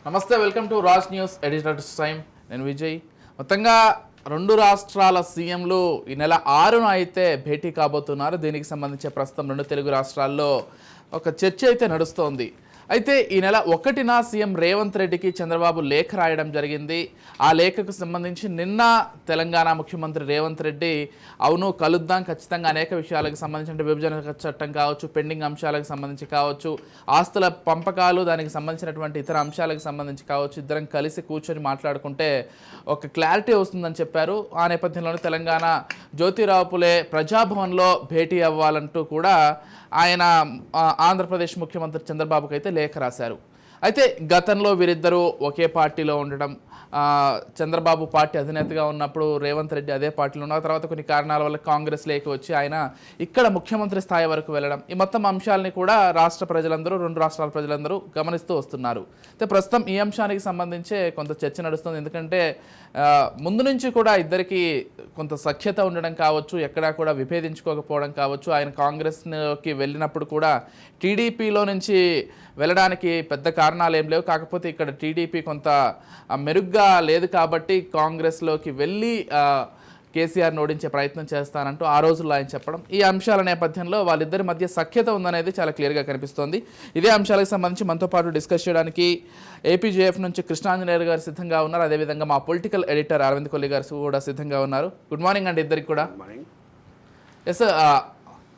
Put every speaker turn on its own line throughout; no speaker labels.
నమస్తే, welcome to Raj news editors time. నేను విజయ్. మొత్తంగా రెండు రాష్ట్రాల సీఎంలు ఈ నెల 6న అయితే భేటీ కాబోతున్నారు. దీనికి సంబంధించి ప్రస్తుతం రెండు తెలుగు రాష్ట్రాల్లో ఒక చర్చ అయితే నడుస్తోంది. అయితే ఈ నెల 1న సీఎం రేవంత్ రెడ్డికి చంద్రబాబు లేఖ రాయడం జరిగింది. ఆ లేఖకు సంబంధించి నిన్న తెలంగాణ ముఖ్యమంత్రి రేవంత్ రెడ్డి అవును కలుద్దాం, ఖచ్చితంగా అనేక విషయాలకు సంబంధించిన విభజన చట్టం కావచ్చు, పెండింగ్ అంశాలకు సంబంధించి కావచ్చు, ఆస్తుల పంపకాలు దానికి సంబంధించినటువంటి ఇతర అంశాలకు సంబంధించి కావచ్చు, ఇద్దరం కలిసి కూర్చొని మాట్లాడుకుంటే ఒక క్లారిటీ వస్తుందని చెప్పారు. ఆ నేపథ్యంలోనే తెలంగాణ జ్యోతిరావు పులే ప్రజాభవన్లో భేటీ అవ్వాలంటూ కూడా ఆయన ఆంధ్రప్రదేశ్ ముఖ్యమంత్రి చంద్రబాబుకి అయితే లేఖ రాశారు. అయితే గతంలో వీరిద్దరూ ఒకే పార్టీలో ఉండడం, చంద్రబాబు పార్టీ అధినేతగా ఉన్నప్పుడు రేవంత్ రెడ్డి అదే పార్టీలో ఉన్న తర్వాత కొన్ని కారణాల వల్ల కాంగ్రెస్లోకి వచ్చి ఆయన ఇక్కడ ముఖ్యమంత్రి స్థాయి వరకు వెళ్ళడం, ఈ మొత్తం అంశాలని కూడా రాష్ట్ర ప్రజలందరూ, రెండు రాష్ట్రాల ప్రజలందరూ గమనిస్తూ వస్తున్నారు. అయితే ప్రస్తుతం ఈ అంశానికి సంబంధించే కొంత చర్చ నడుస్తుంది. ఎందుకంటే ముందు నుంచి కూడా ఇద్దరికి కొంత సఖ్యత ఉండడం కావచ్చు, ఎక్కడా కూడా విభేదించుకోకపోవడం కావచ్చు. ఆయన కాంగ్రెస్కి వెళ్ళినప్పుడు కూడా టీడీపీలో నుంచి వెళ్ళడానికి పెద్ద కారణాలు ఏం లేవు. కాకపోతే ఇక్కడ టీడీపీ కొంత మెరుగ్గా లేదు కాబట్టి కాంగ్రెస్లోకి వెళ్ళి కేసీఆర్ని ఓడించే ప్రయత్నం చేస్తానంటూ ఆ రోజుల్లో ఆయన చెప్పడం, ఈ అంశాల నేపథ్యంలో వాళ్ళిద్దరి మధ్య సఖ్యత ఉందనేది చాలా క్లియర్గా కనిపిస్తోంది. ఇదే అంశాలకు సంబంధించి మనతో పాటు డిస్కస్ చేయడానికి ఏపీజేఎఫ్ నుంచి కృష్ణాంజనేయులు గారు సిద్ధంగా ఉన్నారు. అదేవిధంగా మా పొలిటికల్ ఎడిటర్ అరవింద్ కొల్లి గారు కూడా సిద్ధంగా ఉన్నారు. గుడ్ మార్నింగ్ అండి ఇద్దరికి కూడా. ఎస్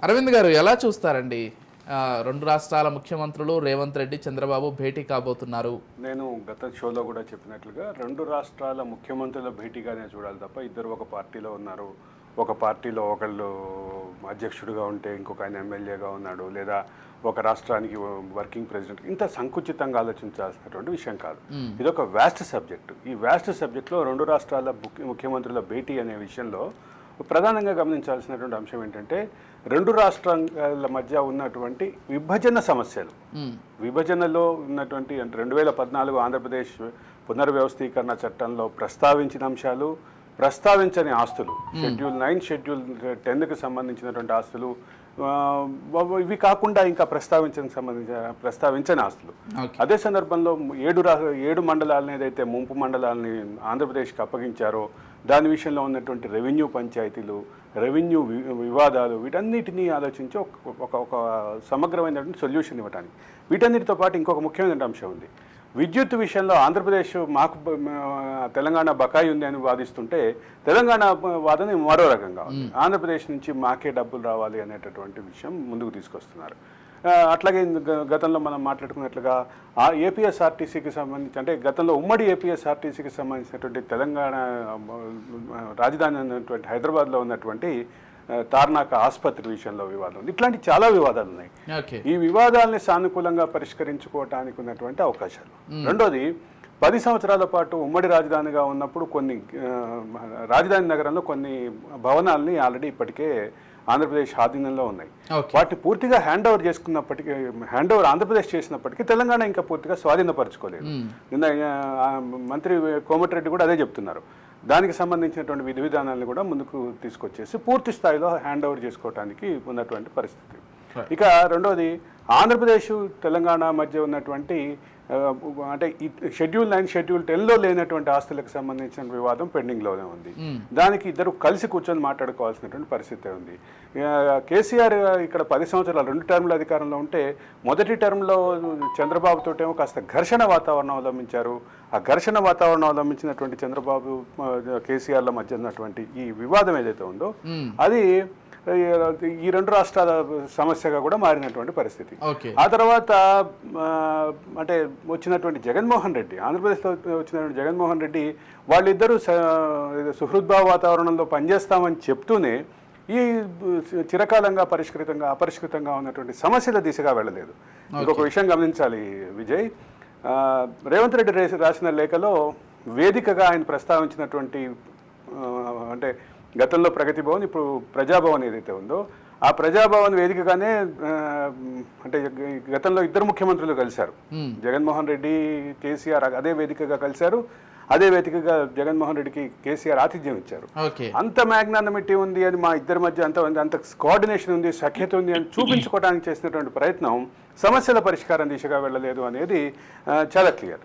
అరవింద్ గారు, ఎలా చూస్తారండి రెండు రాష్ట్రాల ముఖ్యమంత్రులు రేవంత్ రెడ్డి, చంద్రబాబు భేటీ కాబోతున్నారు?
నేను గత షోలో కూడా చెప్పినట్లుగా రెండు రాష్ట్రాల ముఖ్యమంత్రుల భేటీగానే చూడాలి తప్ప ఇద్దరు ఒక పార్టీలో ఉన్నారు, ఒక పార్టీలో ఒకళ్ళు అధ్యక్షుడిగా ఉంటే ఇంకొక ఆయన ఎమ్మెల్యేగా ఉన్నాడు, లేదా ఒక రాష్ట్రానికి వర్కింగ్ ప్రెసిడెంట్, ఇంత సంకుచితంగా ఆలోచించాల్సినటువంటి విషయం కాదు. ఇది ఒక వ్యాస్ట్ సబ్జెక్టు. ఈ వ్యాస్ట్ సబ్జెక్టులో రెండు రాష్ట్రాల ముఖ్యమంత్రుల భేటీ అనే విషయంలో ప్రధానంగా గమనించాల్సినటువంటి అంశం ఏంటంటే రెండు రాష్ట్రాల మధ్య ఉన్నటువంటి విభజన సమస్యలు, విభజనలో ఉన్నటువంటి 2014 ఆంధ్రప్రదేశ్ పునర్వ్యవస్థీకరణ చట్టంలో ప్రస్తావించిన అంశాలు, ప్రస్తావించని ఆస్తులు, షెడ్యూల్ 9, షెడ్యూల్ 10కి సంబంధించినటువంటి ఆస్తులు, ఇవి కాకుండా ఇంకా ప్రస్తావించని ఆస్తులు. అదే సందర్భంలో 7 మండలాలను ఏదైతే ముంపు మండలాలని ఆంధ్రప్రదేశ్కి అప్పగించారో దాని విషయంలో ఉన్నటువంటి రెవెన్యూ పంచాయతీలు, రెవెన్యూ వివాదాలు, వీటన్నిటినీ ఆలోచించి ఒక సమగ్రమైనటువంటి సొల్యూషన్ ఇవ్వడానికి. వీటన్నిటితో పాటు ఇంకొక ముఖ్యమైన అంశం ఉంది. విద్యుత్ విషయంలో ఆంధ్రప్రదేశ్ మాకు తెలంగాణ బకాయి ఉంది అని వాదిస్తుంటే తెలంగాణ వాదన మరో రకంగా ఉంది. ఆంధ్రప్రదేశ్ నుంచి మాకే డబ్బులు రావాలి అనేటటువంటి విషయం ముందుకు తీసుకొస్తున్నారు. అట్లాగే గతంలో మనం మాట్లాడుకున్నట్లుగా ఏపీఎస్ఆర్టీసీకి సంబంధించి, అంటే గతంలో ఉమ్మడి ఏపీఎస్ఆర్టీసీకి సంబంధించినటువంటి తెలంగాణ రాజధాని అయినటువంటి హైదరాబాద్లో ఉన్నటువంటి తార్నాక ఆసుపత్రి విషయంలో వివాదం ఉంది. ఇట్లాంటి చాలా వివాదాలు ఉన్నాయి. ఈ వివాదాలని సానుకూలంగా పరిష్కరించుకోవటానికి ఉన్నటువంటి అవకాశాలు. రెండోది, 10 సంవత్సరాల పాటు ఉమ్మడి రాజధానిగా ఉన్నప్పుడు కొన్ని రాజధాని నగరంలో కొన్ని భవనాలని ఆల్రెడీ ఇప్పటికే ఆంధ్రప్రదేశ్ ఆధీనంలో ఉన్నాయి. వాటిని పూర్తిగా హ్యాండ్ ఓవర్ ఆంధ్రప్రదేశ్ చేసినప్పటికీ తెలంగాణ ఇంకా పూర్తిగా స్వాధీనపరచుకోలేదు. నిన్న మంత్రి కోమటిరెడ్డి కూడా అదే చెప్తున్నారు. దానికి సంబంధించినటువంటి విధి విధానాలను కూడా ముందుకు తీసుకొచ్చేసి పూర్తి స్థాయిలో హ్యాండ్ ఓవర్ చేసుకోవడానికి ఉన్నటువంటి పరిస్థితి. ఇక రెండోది, ఆంధ్రప్రదేశ్ తెలంగాణ మధ్య ఉన్నటువంటి అంటే షెడ్యూల్ 9, షెడ్యూల్ 10లో లేనటువంటి ఆస్తులకు సంబంధించిన వివాదం పెండింగ్లోనే ఉంది. దానికి ఇద్దరు కలిసి కూర్చొని మాట్లాడుకోవాల్సినటువంటి పరిస్థితి ఉంది. కేసీఆర్ ఇక్కడ 10 సంవత్సరాలు 2 టర్మ్ల అధికారంలో ఉంటే మొదటి టర్మ్లో చంద్రబాబు తోటేమో కాస్త ఘర్షణ వాతావరణం అవలంబించారు. ఆ ఘర్షణ వాతావరణం అవలంబించినటువంటి చంద్రబాబు కేసీఆర్ల మధ్య ఉన్నటువంటి ఈ వివాదం ఏదైతే ఉందో అది ఈ రెండు రాష్ట్రాల సమస్యగా కూడా మారినటువంటి పరిస్థితి. ఆ తర్వాత అంటే వచ్చినటువంటి జగన్మోహన్ రెడ్డి, ఆంధ్రప్రదేశ్లో వచ్చినటువంటి జగన్మోహన్ రెడ్డి, వాళ్ళిద్దరూ సుహృద్భావ వాతావరణంలో పనిచేస్తామని చెప్తూనే ఈ చిరకాలంగా అపరిష్కృతంగా ఉన్నటువంటి సమస్యల దిశగా వెళ్ళలేదు. ఇంకొక విషయం గమనించాలి విజయ్, రేవంత్ రెడ్డి రాసిన లేఖలో వేదికగా ఆయన ప్రస్తావించినటువంటి అంటే గతంలో ప్రగతి భవన్, ఇప్పుడు ప్రజాభవన్ ఏదైతే ఉందో ఆ ప్రజాభవన్ వేదికగానే అంటే గతంలో ఇద్దరు ముఖ్యమంత్రులు కలిశారు. జగన్మోహన్ రెడ్డి, కేసీఆర్ అదే వేదికగా కలిశారు. అదే వేదికగా జగన్మోహన్ రెడ్డికి కేసీఆర్ ఆతిథ్యం ఇచ్చారు. అంత మ్యాగ్నానమిటీ ఉంది అని, మా ఇద్దరి మధ్య అంత కోఆర్డినేషన్ ఉంది, సఖ్యత ఉంది అని చూపించుకోవడానికి చేసినటువంటి ప్రయత్నం సమస్యల పరిష్కారం దిశగా వెళ్ళలేదు అనేది చాలా క్లియర్.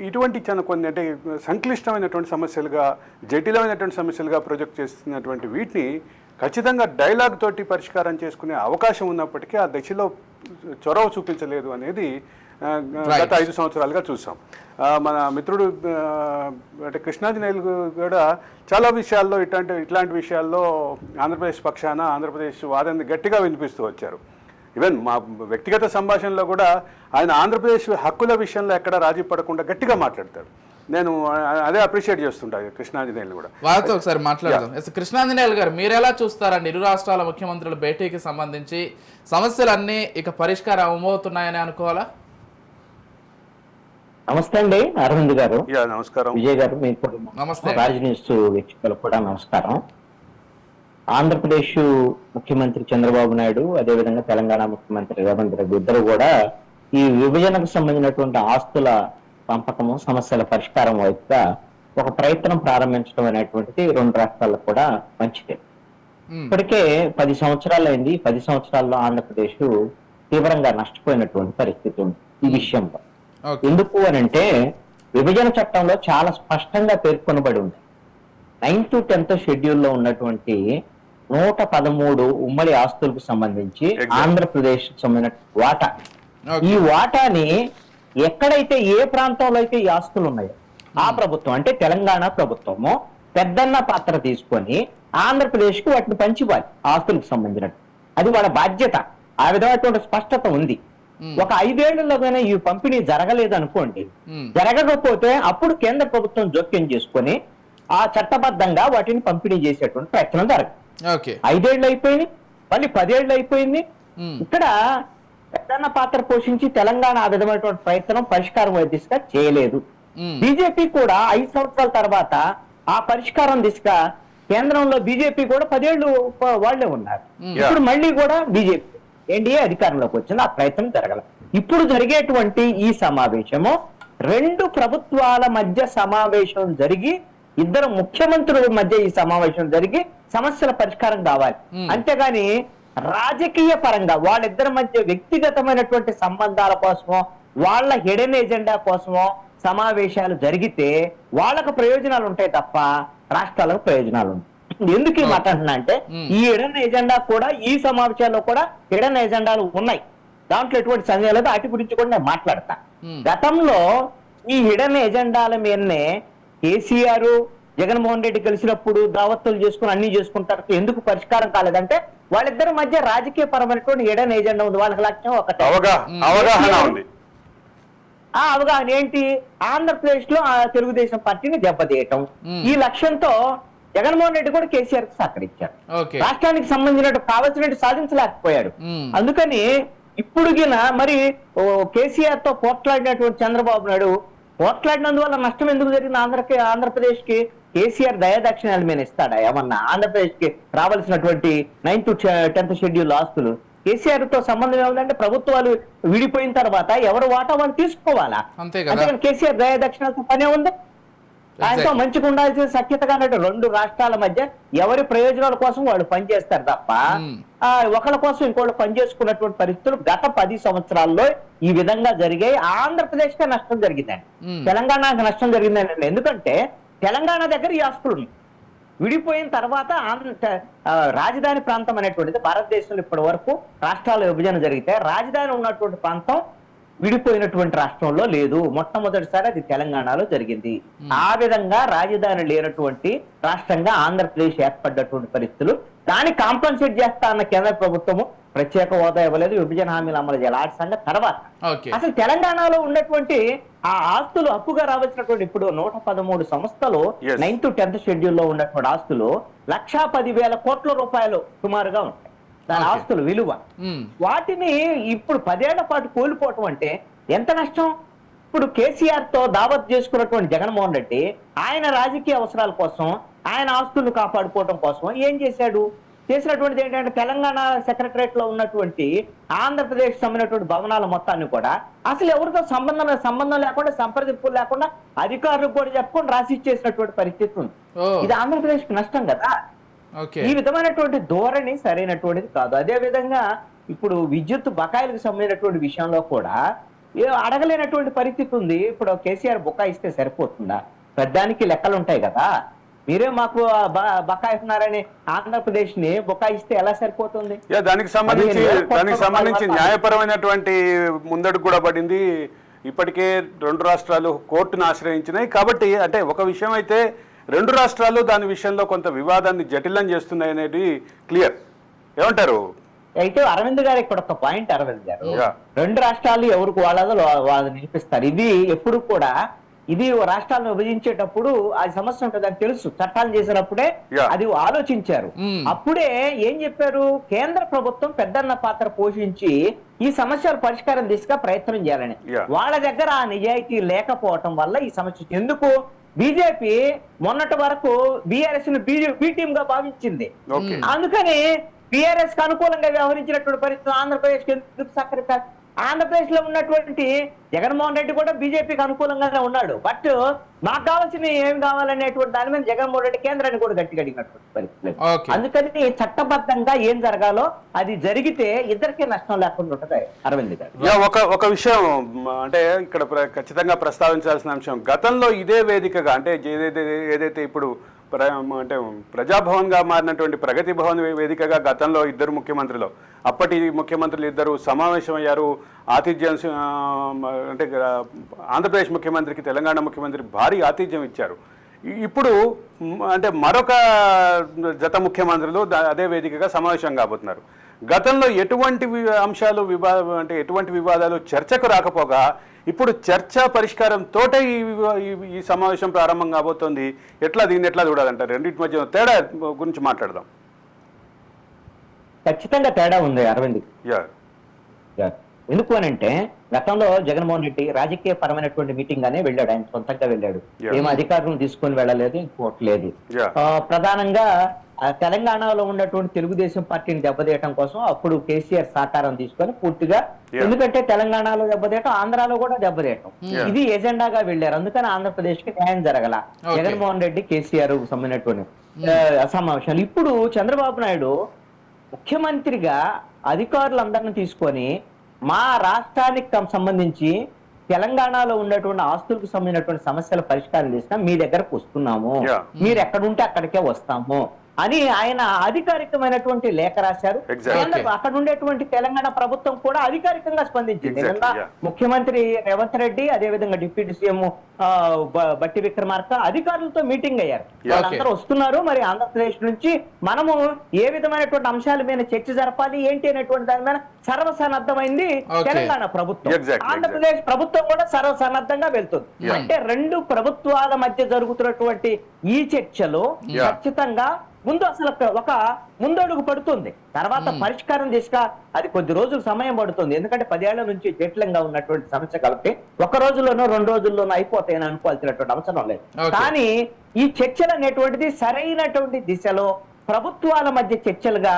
ఇటువంటి కొన్ని అంటే సంక్లిష్టమైనటువంటి సమస్యలుగా, జటిలమైనటువంటి సమస్యలుగా ప్రొజెక్ట్ చేస్తున్నటువంటి వీటిని ఖచ్చితంగా డైలాగ్ తోటి పరిష్కారం చేసుకునే అవకాశం ఉన్నప్పటికీ ఆ దిశలో చొరవ చూపించలేదు అనేది గత 5 సంవత్సరాలుగా చూసాం. మన మిత్రుడు అంటే కృష్ణాంజనేయులు కూడా చాలా విషయాల్లో ఇట్లాంటి విషయాల్లో ఆంధ్రప్రదేశ్ పక్షాన ఆంధ్రప్రదేశ్ వాదాన్ని గట్టిగా వినిపిస్తూ వచ్చారు. ఈవెన్ మా వ్యక్తిగత సంభాషణలో కూడా ఆయన ఆంధ్రప్రదేశ్ హక్కుల విషయంలో ఎక్కడ రాజీ పడకుండా గట్టిగా మాట్లాడతాడు. నేను అదే అప్రిషియేట్ చేస్తుంటాను కృష్ణాంజనేయులు కూడా.
వారితో ఒకసారి మాట్లాడదాం. కృష్ణాంజనేయులు గారు, మీరు ఎలా చూస్తారండి ఇరు రాష్ట్రాల ముఖ్యమంత్రుల భేటీకి సంబంధించి? సమస్యలన్నీ ఇక పరిష్కారం అవ్వబోతున్నాయని అనుకోవాలా?
నమస్తే అండి అరవింద్ గారు.
నమస్కారం
విజయ్ గారు, మీకు రాజ్ న్యూస్ వీక్షకులకు కూడా నమస్కారం. ఆంధ్రప్రదేశ్ ముఖ్యమంత్రి చంద్రబాబు నాయుడు, అదేవిధంగా తెలంగాణ ముఖ్యమంత్రి రేవంత్ రెడ్డి ఇద్దరు కూడా ఈ విభజనకు సంబంధించినటువంటి ఆస్తుల పంపకము, సమస్యల పరిష్కారం వైపుగా ఒక ప్రయత్నం ప్రారంభించడం అనేటువంటిది రెండు రాష్ట్రాలకు కూడా మంచిదే. ఇప్పటికే 10 సంవత్సరాలు అయింది. 10 సంవత్సరాల్లో ఆంధ్రప్రదేశ్ తీవ్రంగా నష్టపోయినటువంటి పరిస్థితి ఉంది ఈ విషయంలో. ఎందుకు అని అంటే విభజన చట్టంలో చాలా స్పష్టంగా పేర్కొనబడి ఉంది. 9th to 10th షెడ్యూల్లో ఉన్నటువంటి 113 ఉమ్మడి ఆస్తులకు సంబంధించి ఆంధ్రప్రదేశ్ సంబంధించిన వాటా, ఈ వాటాని ఎక్కడైతే ఏ ప్రాంతంలో అయితే ఈ ఆస్తులు ఉన్నాయో ఆ ప్రభుత్వం అంటే తెలంగాణ ప్రభుత్వము పెద్దన్న పాత్ర తీసుకొని ఆంధ్రప్రదేశ్ కు వాటిని పంచివ్వాలి ఆస్తులకు సంబంధించినట్టు. అది వాళ్ళ బాధ్యత. ఆ విధమైనటువంటి స్పష్టత ఉంది. ఒక 5 ఏళ్లలోనే ఈ పంపిణీ జరగలేదు అనుకోండి, జరగకపోతే అప్పుడు కేంద్ర ప్రభుత్వం జోక్యం చేసుకొని ఆ చట్టబద్ధంగా వాటిని పంపిణీ చేసేటువంటి ప్రయత్నం జరగదు. 5 ఏళ్ళు అయిపోయింది, మళ్ళీ 10 ఏళ్ళు అయిపోయింది. ఇక్కడ పెద్దన్న పాత్ర పోషించి తెలంగాణ ఆ విధమైనటువంటి ప్రయత్నం పరిష్కారం దిశగా చేయలేదు. బీజేపీ కూడా 5 సంవత్సరాల తర్వాత ఆ పరిష్కారం దిశగా కేంద్రంలో బీజేపీ కూడా 10 ఏళ్ళు వాళ్లే ఉన్నారు. ఇప్పుడు మళ్ళీ కూడా బీజేపీ ఎన్డీఏ అధికారంలోకి వచ్చింది, ఆ ప్రయత్నం జరగల. ఇప్పుడు జరిగేటువంటి ఈ సమావేశము 2 ప్రభుత్వాల మధ్య సమావేశం జరిగి, ఇద్దరు ముఖ్యమంత్రుల మధ్య ఈ సమావేశం జరిగి సమస్యల పరిష్కారం కావాలి. అంతేగాని రాజకీయ పరంగా వాళ్ళిద్దరి మధ్య వ్యక్తిగతమైనటువంటి సంబంధాల కోసమో, వాళ్ళ హిడెన్ ఎజెండా కోసమో సమావేశాలు జరిగితే వాళ్ళకు ప్రయోజనాలు ఉంటాయి తప్ప రాష్ట్రాలకు ప్రయోజనాలు ఉంటాయి. ఎందుకు ఈ మాట అంటున్నా అంటే ఈ హిడెన్ ఎజెండా కూడా, ఈ సమావేశాల్లో కూడా హిడెన్ ఎజెండాలు ఉన్నాయి. దాంట్లో ఎటువంటి సందేహం లేదు. వాటి గురించి కూడా నేను మాట్లాడతా. గతంలో ఈ హిడెన్ ఎజెండాల మీదనే కేసీఆర్, జగన్మోహన్ రెడ్డి కలిసినప్పుడు దావత్తులు చేసుకుని అన్ని చేసుకుంటారు. ఎందుకు పరిష్కారం కాలేదంటే వాళ్ళిద్దరి మధ్య రాజకీయ పరమైనటువంటి హిడెన్ ఎజెండా ఉంది. వాళ్ళకి లక్ష్యం ఒకటే, ఆ అవగాహన ఏంటి? ఆంధ్రప్రదేశ్ లో తెలుగుదేశం పార్టీని దెబ్బతీయటం. ఈ లక్ష్యంతో జగన్మోహన్ రెడ్డి కూడా కేసీఆర్ కి సహకరించారు. రాష్ట్రానికి సంబంధించినట్టు కావాల్సినట్టు సాధించలేకపోయాడు. అందుకని ఇప్పుడు మరి కేసీఆర్ తో పోట్లాడినటువంటి చంద్రబాబు నాయుడు పోట్లాడినందువల్ల నష్టం ఎందుకు జరిగింది ఆంధ్రప్రదేశ్ కి? కేసీఆర్ దయాదక్షిణాలు మీద ఇస్తాడా ఏమన్నా? ఆంధ్రప్రదేశ్ కి రావాల్సినటువంటి 9th to 10th షెడ్యూల్ ఆస్తులు కేసీఆర్ తో సంబంధం ఏముందంటే ప్రభుత్వాలు విడిపోయిన తర్వాత ఎవరు వాటా వాళ్ళు తీసుకోవాలా. అంతేకాని కేసీఆర్ దయాదక్షిణాలతో పనే ఉంది. ఆయనతో మంచిగా ఉండాల్సిన సఖ్యతగా 2 రాష్ట్రాల మధ్య ఎవరి ప్రయోజనాల కోసం వాళ్ళు పనిచేస్తారు తప్ప ఒకళ్ళ కోసం ఇంకోళ్ళు పనిచేసుకున్నటువంటి పరిస్థితులు గత 10 సంవత్సరాల్లో ఈ విధంగా జరిగాయి. ఆంధ్రప్రదేశ్ కే నష్టం జరిగిందండి, తెలంగాణకు నష్టం జరిగిందండి. ఎందుకంటే తెలంగాణ దగ్గర ఈ ఆస్తులు ఉన్నాయి. విడిపోయిన తర్వాత రాజధాని ప్రాంతం అనేటువంటిది భారతదేశంలో ఇప్పటి వరకు రాష్ట్రాల విభజన జరిగితే రాజధాని ఉన్నటువంటి ప్రాంతం విడిపోయినటువంటి రాష్ట్రంలో లేదు. మొట్టమొదటిసారి అది తెలంగాణలో జరిగింది. ఆ విధంగా రాజధాని లేనటువంటి రాష్ట్రంగా ఆంధ్రప్రదేశ్ ఏర్పడ్డటువంటి పరిస్థితులు. దాన్ని కాంపన్సేట్ చేస్తా అన్న కేంద్ర ప్రభుత్వము ప్రత్యేక హోదా ఇవ్వలేదు, విభజన హామీలు అమలు చేయాలి. ఆ సంగతి తర్వాత అసలు తెలంగాణలో ఉన్నటువంటి ఆ ఆస్తులు హక్కుగా రావాల్సినటువంటి ఇప్పుడు 113 సంస్థలు 9th to 10th షెడ్యూల్లో ఉన్నటువంటి ఆస్తులు 1,10,000 కోట్ల రూపాయలు సుమారుగా ఉంటాయి దాని ఆస్తుల విలువ. వాటిని ఇప్పుడు 10 ఏళ్ల పాటు కోల్పోవటం అంటే ఎంత నష్టం? ఇప్పుడు కేసీఆర్ తో దావత్ చేసుకున్నటువంటి జగన్మోహన్ రెడ్డి ఆయన రాజకీయ అవసరాల కోసం, ఆయన ఆస్తులను కాపాడుకోవటం కోసం ఏం చేశాడు? చేసినటువంటిది ఏంటంటే తెలంగాణ సెక్రటరేట్ లో ఉన్నటువంటి ఆంధ్రప్రదేశ్ సంబంధించినటువంటి భవనాల మొత్తాన్ని కూడా అసలు ఎవరితో సంబంధం లేకుండా సంప్రదింపులు లేకుండా అధికారులకు కూడా చెప్పుకొని రాసి ఇచ్చేసినటువంటి పరిస్థితి ఉంది. ఇది ఆంధ్రప్రదేశ్ కి నష్టం కదా. ఈ విధమైనటువంటి ధోరణి సరైనటువంటిది కాదు. అదే విధంగా ఇప్పుడు విద్యుత్ బకాయిలకు సంబంధించినటువంటి విషయంలో కూడా అడగలేనటువంటి పరిస్థితి ఉంది. ఇప్పుడు కేసీఆర్ బకాయి ఇస్తే సరిపోతుందా? పెద్దానికి లెక్కలు ఉంటాయి కదా. మీరే మాకు బకాయిస్తున్నారని ఆంధ్రప్రదేశ్ ని బకాయిస్తే ఎలా సరిపోతుంది?
దానికి సంబంధించి న్యాయపరమైనటువంటి ముందడుగు కూడా పడింది. ఇప్పటికే 2 రాష్ట్రాలు కోర్టును ఆశ్రయించినాయి. కాబట్టి అంటే ఒక విషయం అయితే 2 రాష్ట్రాలు దాని విషయంలో కొంత వివాదాన్ని జటిలం చేస్తున్నాయి అనేది క్లియర్. ఏమంటారు?
అయితే అరవింద్ గారు ఇక్కడ ఒక పాయింట్, అరవింద్ గారు 2 రాష్ట్రాలు ఎవరికి వాళ్ళది నిలిపిస్తారు. ఇది ఎప్పుడు కూడా ఇది రాష్ట్రాలను విభజించేటప్పుడు అది సమస్య ఉంటుంది అని తెలుసు. చట్టాలు చేసినప్పుడే అది ఆలోచించారు. అప్పుడే ఏం చెప్పారు, కేంద్ర ప్రభుత్వం పెద్దన్న పాత్ర పోషించి ఈ సమస్యల పరిష్కారం దిశగా ప్రయత్నం చేయాలని. వాళ్ళ దగ్గర ఆ నిజాయితీ లేకపోవటం వల్ల ఈ సమస్య. ఎందుకు బీజేపీ మొన్నటి వరకు బీఆర్ఎస్ ను బీ టీమ్ గా భావించింది. అందుకని బీఆర్ఎస్ కు అనుకూలంగా వ్యవహరించినటువంటి పరిస్థితి ఆంధ్రప్రదేశ్ కి ఎందుకు సహకరిస్తారు? ఆంధ్రప్రదేశ్ లో ఉన్నటువంటి జగన్మోహన్ రెడ్డి కూడా బీజేపీకి అనుకూలంగానే ఉన్నాడు. బట్ మాకు కావాల్సిన ఏం కావాలనేటువంటి దాని మీద జగన్మోహన్ రెడ్డి కేంద్రాన్ని కూడా గట్టిగా అడిగినటువంటి పరిస్థితి. అందుకని చట్టబద్ధంగా ఏం జరగాలో అది జరిగితే ఇద్దరికీ నష్టం లేకుండా ఉంటుంది. అరవింద్ గారు
ఒక విషయం అంటే ఇక్కడ ఖచ్చితంగా ప్రస్తావించాల్సిన అంశం, గతంలో ఇదే వేదికగా అంటే ఏదైతే ఇప్పుడు అంటే ప్రజాభవన్ గా మారినటువంటి ప్రగతి భవన్ వేదికగా గతంలో ఇద్దరు ముఖ్యమంత్రులు, అప్పటి ముఖ్యమంత్రులు ఇద్దరు సమావేశమయ్యారు. ఆతిథ్యం అంటే ఆంధ్రప్రదేశ్ ముఖ్యమంత్రికి తెలంగాణ ముఖ్యమంత్రి భారీ ఆతిథ్యం ఇచ్చారు. ఇప్పుడు అంటే మరొక జత ముఖ్యమంత్రులు అదే వేదికగా సమావేశం కాబోతున్నారు. గతంలో ఎటువంటి అంశాలు అంటే ఎటువంటి వివాదాలు చర్చకు రాకపోగా ఇప్పుడు చర్చా పరిష్కారం తోటే ఈ సమావేశం ప్రారంభం కాబోతోంది. దీన్ని ఎట్లా చూడాలంటారు? రెండింటి మధ్య తేడా గురించి మాట్లాడదాం.
ఖచ్చితంగా తేడా ఉంది అరవింద్. ఎందుకు అనంటే గతంలో జగన్మోహన్ రెడ్డి రాజకీయ పరమైనటువంటి మీటింగ్ గానే వెళ్ళాడు. ఆయన సొంతంగా వెళ్ళాడు. ఏం అధికారులను తీసుకొని వెళ్ళలేదు, ఇంకోట్లేదు. ప్రధానంగా తెలంగాణలో ఉన్నటువంటి తెలుగుదేశం పార్టీని దెబ్బతీయటం కోసం అప్పుడు కేసీఆర్ సహకారం తీసుకొని పూర్తిగా, ఎందుకంటే తెలంగాణలో దెబ్బతీయటం, ఆంధ్రాలో కూడా దెబ్బతీయటం, ఇది ఎజెండాగా వెళ్ళారు. అందుకని ఆంధ్రప్రదేశ్ కి న్యాయం జరగల. జగన్మోహన్ రెడ్డి కేసీఆర్ సంబంధించినటువంటి సమావేశాలు. ఇప్పుడు చంద్రబాబు నాయుడు ముఖ్యమంత్రిగా అధికారులందరినీ తీసుకొని మా రాష్ట్రానికి సంబంధించి తెలంగాణలో ఉన్నటువంటి ఆస్తులకు సంబంధించినటువంటి సమస్యల పరిష్కారం చేసినా మీ దగ్గరకు వస్తున్నాము, మీరు ఎక్కడుంటే అక్కడికే వస్తాము అని ఆయన అధికారికమైనటువంటి లేఖ రాశారు. అక్కడ ఉండేటువంటి తెలంగాణ ప్రభుత్వం కూడా అధికారికంగా స్పందించింది. ముఖ్యమంత్రి రేవంత్ రెడ్డి, అదే విధంగా డిప్యూటీ సీఎం బట్టి విక్రమార్క అధికారులతో మీటింగ్ అయ్యారు. వాళ్ళందరూ వస్తున్నారు, మరి ఆంధ్రప్రదేశ్ నుంచి మనము ఏ విధమైనటువంటి అంశాల మీద చర్చ జరపాలి ఏంటి అనేటువంటి దాని మీద సర్వసన్నద్ధమైంది తెలంగాణ ప్రభుత్వం. ఆంధ్రప్రదేశ్ ప్రభుత్వం కూడా సర్వసన్నద్ధంగా వెళ్తుంది. అంటే 2 ప్రభుత్వాల మధ్య జరుగుతున్నటువంటి ఈ చర్చలో ఖచ్చితంగా ముందు అసలు ఒక ముందడుగు పడుతుంది. తర్వాత పరిష్కారం దిశగా అది కొద్ది రోజులు సమయం పడుతుంది. ఎందుకంటే 10 ఏళ్ల నుంచి జటిలంగా ఉన్నటువంటి సమస్య కాబట్టి 1 రోజుల్లోనో 2 రోజుల్లోనో అయిపోతాయని అనుకోవాల్సినటువంటి అవసరం లేదు. కానీ ఈ చర్చలు అనేటువంటిది సరైనటువంటి దిశలో ప్రభుత్వాల మధ్య చర్చలుగా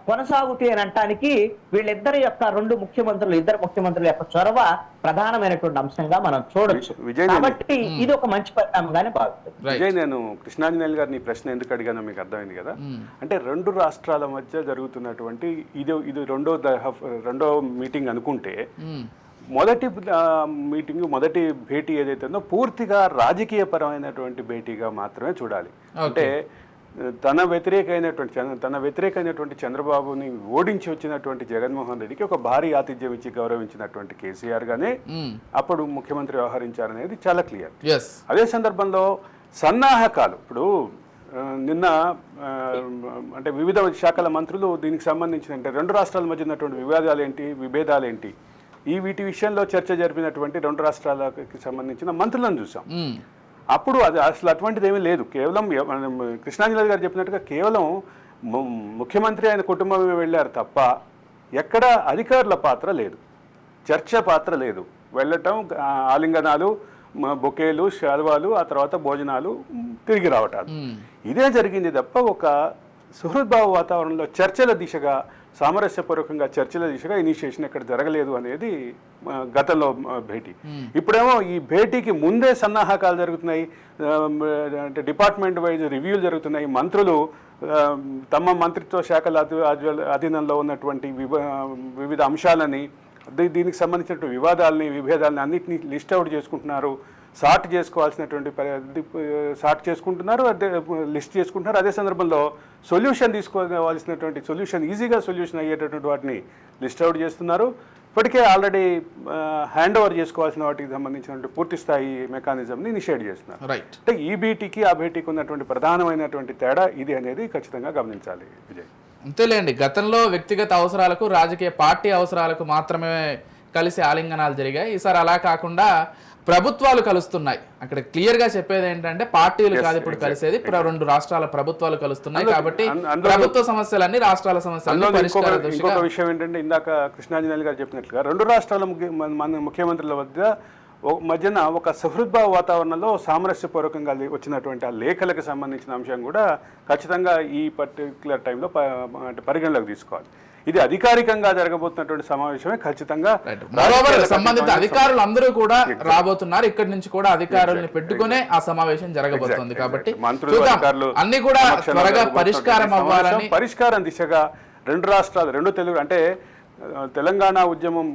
కొనసాగుతాయి అని అనటానికి వీళ్ళిద్దరి యొక్క ఇద్దరు ముఖ్యమంత్రుల యొక్క చొరవ ప్రధానమైనటువంటి అంశంగా మనం చూడొచ్చు. కాబట్టి ఇది ఒక మంచి పరిణామంగానే భావిస్తుంది.
విజయ్, నేను కృష్ణాంజనేయులు గారిని ప్రశ్న ఎందుకు అడిగానో మీకు అర్థమైంది కదా. అంటే 2 రాష్ట్రాల మధ్య జరుగుతున్నటువంటి ఇది రెండో మీటింగ్ అనుకుంటే, మొదటి మీటింగ్, మొదటి భేటీ ఏదైతే ఉందో పూర్తిగా రాజకీయ పరమైనటువంటి భేటీగా మాత్రమే చూడాలి. అంటే తన వ్యతిరేకమైనటువంటి చంద్రబాబుని ఓడించి వచ్చినటువంటి జగన్మోహన్ రెడ్డికి ఒక భారీ ఆతిథ్యం ఇచ్చి గౌరవించినటువంటి కేసీఆర్ గానే అప్పుడు ముఖ్యమంత్రి వ్యవహరించారనేది చాలా క్లియర్. అదే సందర్భంలో సన్నాహకాలు, ఇప్పుడు నిన్న అంటే వివిధ శాఖల మంత్రులు దీనికి సంబంధించిన అంటే 2 రాష్ట్రాల మధ్య ఉన్నటువంటి విభేదాలేంటి వీటి విషయంలో చర్చ జరిపినటువంటి 2 రాష్ట్రాలకు సంబంధించిన మంత్రులను చూసాం. అప్పుడు అది అసలు అటువంటిది ఏమీ లేదు. కేవలం కృష్ణాంజలి గారు చెప్పినట్టుగా కేవలం ముఖ్యమంత్రి ఆయన కుటుంబమే వెళ్ళారు తప్ప ఎక్కడ అధికారుల పాత్ర లేదు, చర్చ పాత్ర లేదు. వెళ్ళటం, ఆలింగనాలు, బొకేలు, శాల్వాలు, ఆ తర్వాత భోజనాలు, తిరిగి రావటాలు, ఇదే జరిగింది తప్ప ఒక సుహృద్భావ వాతావరణంలో చర్చల దిశగా, సామరస్యపూర్వకంగా చర్చల దిశగా ఇనిషియేషన్ ఎక్కడ జరగలేదు అనేది గతంలో భేటీ. ఇప్పుడేమో ఈ భేటీకి ముందే సన్నాహకాలు జరుగుతున్నాయి, అంటే డిపార్ట్మెంట్ వైజ్ రివ్యూలు జరుగుతున్నాయి. మంత్రులు తమ మంత్రిత్వ శాఖల అధీనంలో ఉన్నటువంటి వివిధ అంశాలని, దీనికి సంబంధించిన వివాదాలని, విభేదాలని అన్నింటినీ లిస్ట్ అవుట్ చేసుకుంటున్నారు. సార్ట్ చేసుకుంటున్నారు, అదే లిస్ట్ చేసుకుంటున్నారు. అదే సందర్భంలో సొల్యూషన్ తీసుకోవాల్సినటువంటి ఈజీగా సొల్యూషన్ అయ్యేటటువంటి వాటిని లిస్ట్ అవుట్ చేస్తున్నారు. ఇప్పటికే ఆల్రెడీ హ్యాండ్ ఓవర్ చేసుకోవాల్సిన వాటికి సంబంధించినటువంటి పూర్తి స్థాయి మెకానిజంని ఇనిషియేట్ చేస్తున్నారు. అంటే ఈ భేటీకి ఆ భేటీకి ఉన్నటువంటి ప్రధానమైనటువంటి తేడా ఇది అనేది ఖచ్చితంగా గమనించాలి విజయ్.
అంతేలేండి, గతంలో వ్యక్తిగత అవసరాలకు, రాజకీయ పార్టీ అవసరాలకు మాత్రమే కలిసి ఆలింగనాలు జరిగాయి. ఈసారి అలా కాకుండా ప్రభుత్వాలు కలుస్తున్నాయి. అక్కడ క్లియర్ గా చెప్పేది ఏంటంటే పార్టీలు కాదు ఇప్పుడు కలిసేది, రెండు రాష్ట్రాల ప్రభుత్వాలు కలుస్తున్నాయి. కాబట్టి ప్రభుత్వ సమస్యలన్నీ రాష్ట్రాల సమస్యలు పరిష్కార దిశగా.
ఇంకొక విషయం ఏంటంటే, ఇందాక కృష్ణాంజనేయులు గారు చెప్పినట్లుగా రెండు రాష్ట్రాల ముఖ్యమంత్రుల మధ్యన ఒక సహృద్భావ వాతావరణంలో సామరస్యపూర్వకంగా వచ్చినటువంటి ఆ లేఖలకు సంబంధించిన అంశం కూడా ఖచ్చితంగా ఈ పర్టికులర్ టైంలో పరిగణలోకి తీసుకోవాలి. ఇది అధికారికంగా జరగబోతున్నటువంటి సమావేశమే ఖచ్చితంగా.
సంబంధిత అధికారులు అందరూ కూడా రాబోతున్నారు. ఇక్కడి నుంచి కూడా అధికారులను పెట్టుకునే ఆ సమావేశం జరగబోతోంది. కాబట్టి
మంత్రులు, అధికారులు
అన్ని కూడా త్వరగా పరిష్కారం అవ్వాలని,
పరిష్కారం దిశగా రెండు రాష్ట్రాలు, రెండు తెలుగు, అంటే తెలంగాణ ఉద్యమం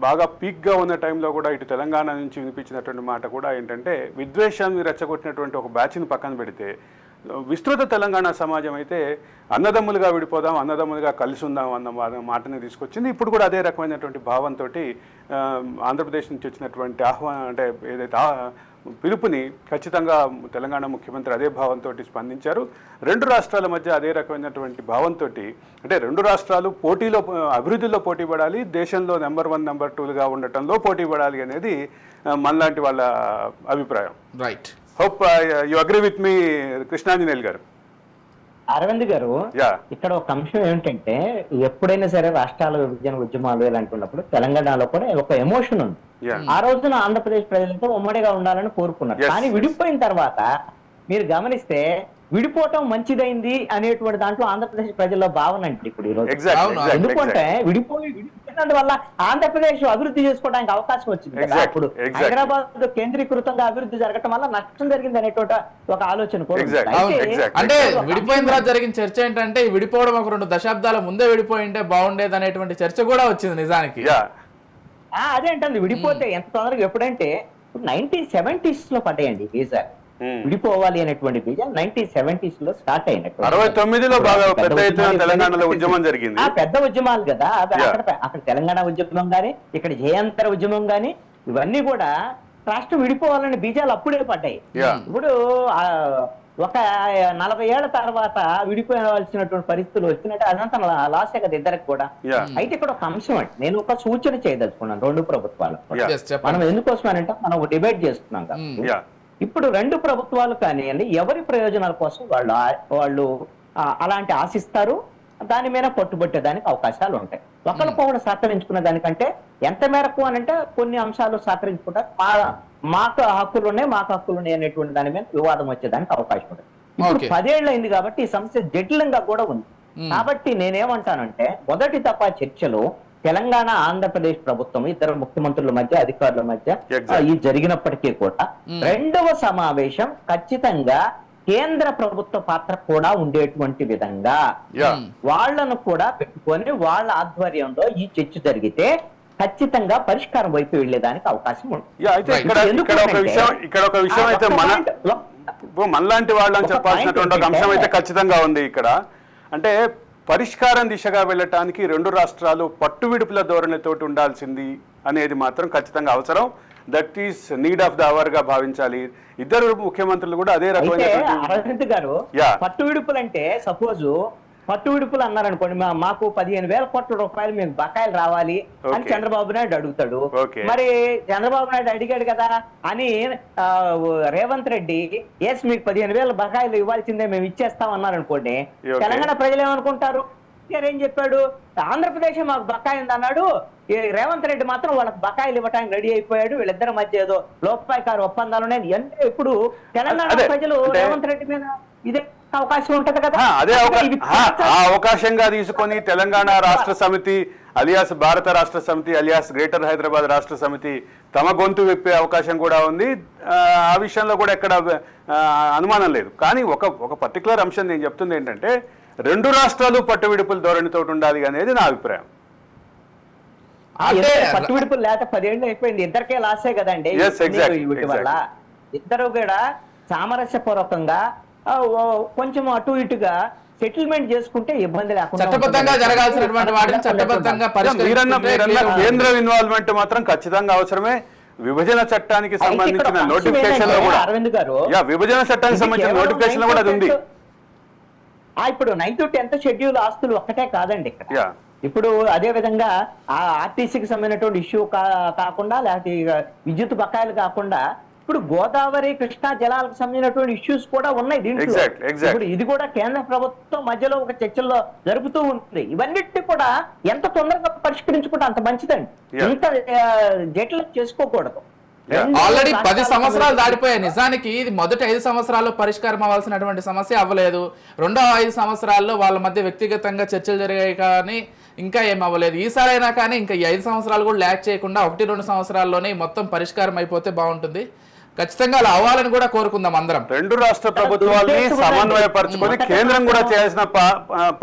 బాగా పీక్గా ఉన్న టైంలో కూడా ఇటు తెలంగాణ నుంచి వినిపించినటువంటి మాట కూడా ఏంటంటే, విద్వేషాన్ని రెచ్చగొట్టినటువంటి ఒక బ్యాచ్ని పక్కన పెడితే విస్తృత తెలంగాణ సమాజం అయితే అన్నదమ్ములుగా విడిపోదాం, అన్నదమ్ములుగా కలిసి ఉందాం అన్న మాటని తీసుకొచ్చింది. ఇప్పుడు కూడా అదే రకమైనటువంటి భావంతో ఆంధ్రప్రదేశ్ నుంచి వచ్చినటువంటి అంటే ఏదైతే పిలుపుని ఖచ్చితంగా తెలంగాణ ముఖ్యమంత్రి అదే భావంతో స్పందించారు. రెండు రాష్ట్రాల మధ్య అదే రకమైనటువంటి భావంతో, అంటే రెండు రాష్ట్రాలు పోటీలో, అభివృద్ధిలో పోటీ పడాలి, దేశంలో నెంబర్ 1, నెంబర్ 2గా ఉండటంలో పోటీ పడాలి అనేది మనలాంటి వాళ్ళ అభిప్రాయం.
Right.
Hope you agree with me Krishnanjaneyulu garu.
Arvind గారు, ఇక్కడ ఒక అంశం ఏమిటంటే, ఎప్పుడైనా సరే రాష్ట్రాల విభజన ఉద్యమాలు ఇలాంటి ఉన్నప్పుడు తెలంగాణలో కూడా ఒక ఎమోషన్ ఉంది. ఆ రోజున ఆంధ్రప్రదేశ్ ప్రజలతో ఉమ్మడిగా ఉండాలని కోరుకున్నారు. కానీ విడిపోయిన తర్వాత మీరు గమనిస్తే విడిపోవటం మంచిదైంది అనేటువంటి దాంట్లో ఆంధ్రప్రదేశ్ ప్రజల్లో భావన అంటే ఇప్పుడు ఈ రోజు. ఎందుకంటే విడిపోయిన వల్ల ఆంధ్రప్రదేశ్ అభివృద్ధి చేసుకోవడానికి అవకాశం వచ్చింది కదా. ఇప్పుడు హైదరాబాద్ కేంద్రీకృతంగా అభివృద్ధి జరగటం వల్ల నష్టం జరిగింది అనేటువంటి ఒక ఆలోచన కూడా.
అంటే విడిపోయిన తర్వాత జరిగిన చర్చ ఏంటంటే, విడిపోవడం ఒక 2 దశాబ్దాల ముందే విడిపోయి ఉంటే బాగుండేది అనేటువంటి చర్చ కూడా వచ్చింది నిజానికి.
అదేంటండి, విడిపోతే ఎంత తొందరగా, ఎప్పుడంటే 1970s లో పడ్డాయండి వీసా. విడిపోవాలి అనేటువంటి బీజం 1970s లో స్టార్ట్ అయినట్టు.
69లో బాగా పెద్ద ఎత్తున తెలంగాణలో ఉద్యమం జరిగింది.
పెద్ద ఉద్యమాలు కదా అక్కడ తెలంగాణ ఉద్యమం గానీ, ఇక్కడ జయాంతర ఉద్యమం గానీ, ఇవన్నీ కూడా రాష్ట్రం విడిపోవాలని బీజాలు అప్పుడే పడ్డాయి. ఇప్పుడు ఒక 40 ఏళ్ల తర్వాత విడిపోవాల్సినటువంటి పరిస్థితులు వచ్చినట్టు అదంతా లాసే కదా ఇద్దరికి కూడా. అయితే ఇక్కడ ఒక అంశం అంటే నేను ఒక సూచన చేయదలుచుకున్నాను రెండు ప్రభుత్వాలు. మనం ఎందుకోసమనంటే మనం ఒక డిబేట్ చేస్తున్నాం కదా. ఇప్పుడు రెండు ప్రభుత్వాలు కానివ్వండి, ఎవరి ప్రయోజనాల కోసం వాళ్ళు అలాంటి ఆశిస్తారు, దాని మీద పట్టుబట్టేదానికి అవకాశాలు ఉంటాయి. ఒకరికొకరు సహకరించుకునే దానికంటే ఎంత మేరకు అనంటే కొన్ని అంశాలు సహకరించుకుంటారు, మాకు హక్కులు ఉన్నాయి అనేటువంటి దాని మీద వివాదం వచ్చేదానికి అవకాశం ఉంటుంది. ఇప్పుడు 10 ఏళ్ళు అయింది కాబట్టి ఈ సమస్య జటిలంగా కూడా ఉంది. కాబట్టి నేనేమంటానంటే, మొదటి దఫా చర్చలు తెలంగాణ ఆంధ్రప్రదేశ్ ప్రభుత్వం ఇద్దరు ముఖ్యమంత్రుల మధ్య, అధికారుల మధ్య ఈ జరిగినప్పటికీ కూడా రెండవ సమావేశం ఖచ్చితంగా కేంద్ర ప్రభుత్వ పాత్ర కూడా ఉండేటువంటి విధంగా వాళ్లను కూడా పెట్టుకొని వాళ్ళ ఆధ్వర్యంలో ఈ చర్చ జరిగితే ఖచ్చితంగా పరిష్కారం వైపు వెళ్లేదానికి అవకాశం ఉంటుంది.
ఇక్కడ ఒక విషయం అయితే మనలాంటి వాళ్ళని చెప్పాల్సినటువంటి ఒక అంశం అయితే ఖచ్చితంగా ఉంది ఇక్కడ. అంటే పరిష్కారం దిశగా వెళ్ళటానికి రెండు రాష్ట్రాలు పట్టువిడుపుల ధోరణితోటి ఉండాల్సింది అనేది మాత్రం ఖచ్చితంగా అవసరం. That is need of the hour గా భావించాలి. ఇద్దరు ముఖ్యమంత్రులు కూడా అదే రకమైన
అరవింద్ గారు, పట్టు విడుపులు అంటే సపోజ్ పట్టు విడుపులు అన్నారనుకోండి, మాకు 15,000 కోట్ల రూపాయలు మీకు బకాయిలు రావాలి అని చంద్రబాబు నాయుడు అడుగుతాడు. మరి చంద్రబాబు నాయుడు అడిగాడు కదా అని రేవంత్ రెడ్డి ఎస్ మీకు 15,000 బకాయిలు ఇవ్వాల్సిందే మేము ఇచ్చేస్తాం అన్నారనుకోండి, తెలంగాణ ప్రజలు ఏమనుకుంటారు? ఏం చెప్పాడు, ఆంధ్రప్రదేశ్ మాకు బకాయి ఉంది అన్నాడు, రేవంత్ రెడ్డి మాత్రం వాళ్ళకి బకాయిలు ఇవ్వడానికి రెడీ అయిపోయాడు, వీళ్ళిద్దరి మధ్య ఏదో లోపాయకారు ఒప్పందాలు ఉన్నాయి. ఇప్పుడు తెలంగాణ ప్రజలు రేవంత్ రెడ్డి మీద ఇదే అవకాశం ఉంటది కదా.
అదే ఆ అవకాశంగా తీసుకొని తెలంగాణ రాష్ట్ర సమితి అలియాస్ భారత రాష్ట్ర సమితి అలియాస్ గ్రేటర్ హైదరాబాద్ రాష్ట్ర సమితి తమ గొంతు విప్పే అవకాశం కూడా ఉంది. ఆ విషయంలో కూడా ఎక్కడ అనుమానం లేదు. కానీ ఒక పర్టికులర్ అంశం నేను చెప్తుంది ఏంటంటే, రెండు రాష్ట్రాలు పట్టువిడుపుల ధోరణితో ఉండాలి అనేది నా అభిప్రాయం.
పట్టువిడుపులు లేక 10 ఏళ్ళు అయిపోయింది, ఇద్దరికే లాసే కదండి. వీటి వల్ల ఇద్దరు కూడా సామరస్యపూర్వకంగా కొంచెం అటు ఇటుగా సెటిల్మెంట్ చేసుకుంటే ఇబ్బంది లేకుండా
చట్టబద్ధంగా జరగాల్సినటువంటి వాటిని చట్టబద్ధంగా
కేంద్ర ఇన్వాల్వ్మెంట్ మాత్రం ఖచ్చితంగా అవసరమే. విభజన చట్టానికి సంబంధించిన నోటిఫికేషన్ లో కూడా
అరవింద్ గారు
విభజన చట్టానికి సంబంధించిన నోటిఫికేషన్ లో కూడా అది ఉంది.
ఇప్పుడు 9th to 10th షెడ్యూల్ ఆస్తులు ఒక్కటే కాదండి ఇక్కడ. ఇప్పుడు అదే విధంగా ఆ ఆర్టీసీకి సంబంధించినటువంటి ఇష్యూ కాకుండా, లేకపోతే విద్యుత్ బకాయిలు కాకుండా ఇప్పుడు గోదావరి కృష్ణా జలాలకు సంబంధించినటువంటి ఇష్యూస్ కూడా ఉన్నాయి దీంట్లో. ఇప్పుడు ఇది కూడా కేంద్ర ప్రభుత్వం మధ్యలో ఒక చర్చల్లో జరుపుతూ ఉంది. ఇవన్నిటిని కూడా ఎంత తొందరగా పరిష్కరించుకుంటే అంత మంచిదండి. ఇంత జట్లు చేసుకోకూడదు.
ఆల్రెడీ 10 సంవత్సరాలు దాటిపోయాయి. నిజానికి ఇది మొదటి 5 సంవత్సరాల్లో పరిష్కారం అవ్వాల్సినటువంటి సమస్య అవ్వలేదు. రెండో 5 సంవత్సరాల్లో వాళ్ళ మధ్య వ్యక్తిగతంగా చర్చలు జరిగాయి, కానీ ఇంకా ఏం అవ్వలేదు. ఈసారైనా కానీ ఇంకా ఈ 5 సంవత్సరాలు కూడా ల్యాక్ చేయకుండా 1-2 సంవత్సరాల్లోనే మొత్తం పరిష్కారం అయిపోతే బాగుంటుంది. ఖచ్చితంగా అలా అవ్వాలని కూడా కోరుకుందాం అందరం.
రెండు రాష్ట్ర ప్రభుత్వాలని సమన్వయపరచుకొని కేంద్రం కూడా చేయాల్సిన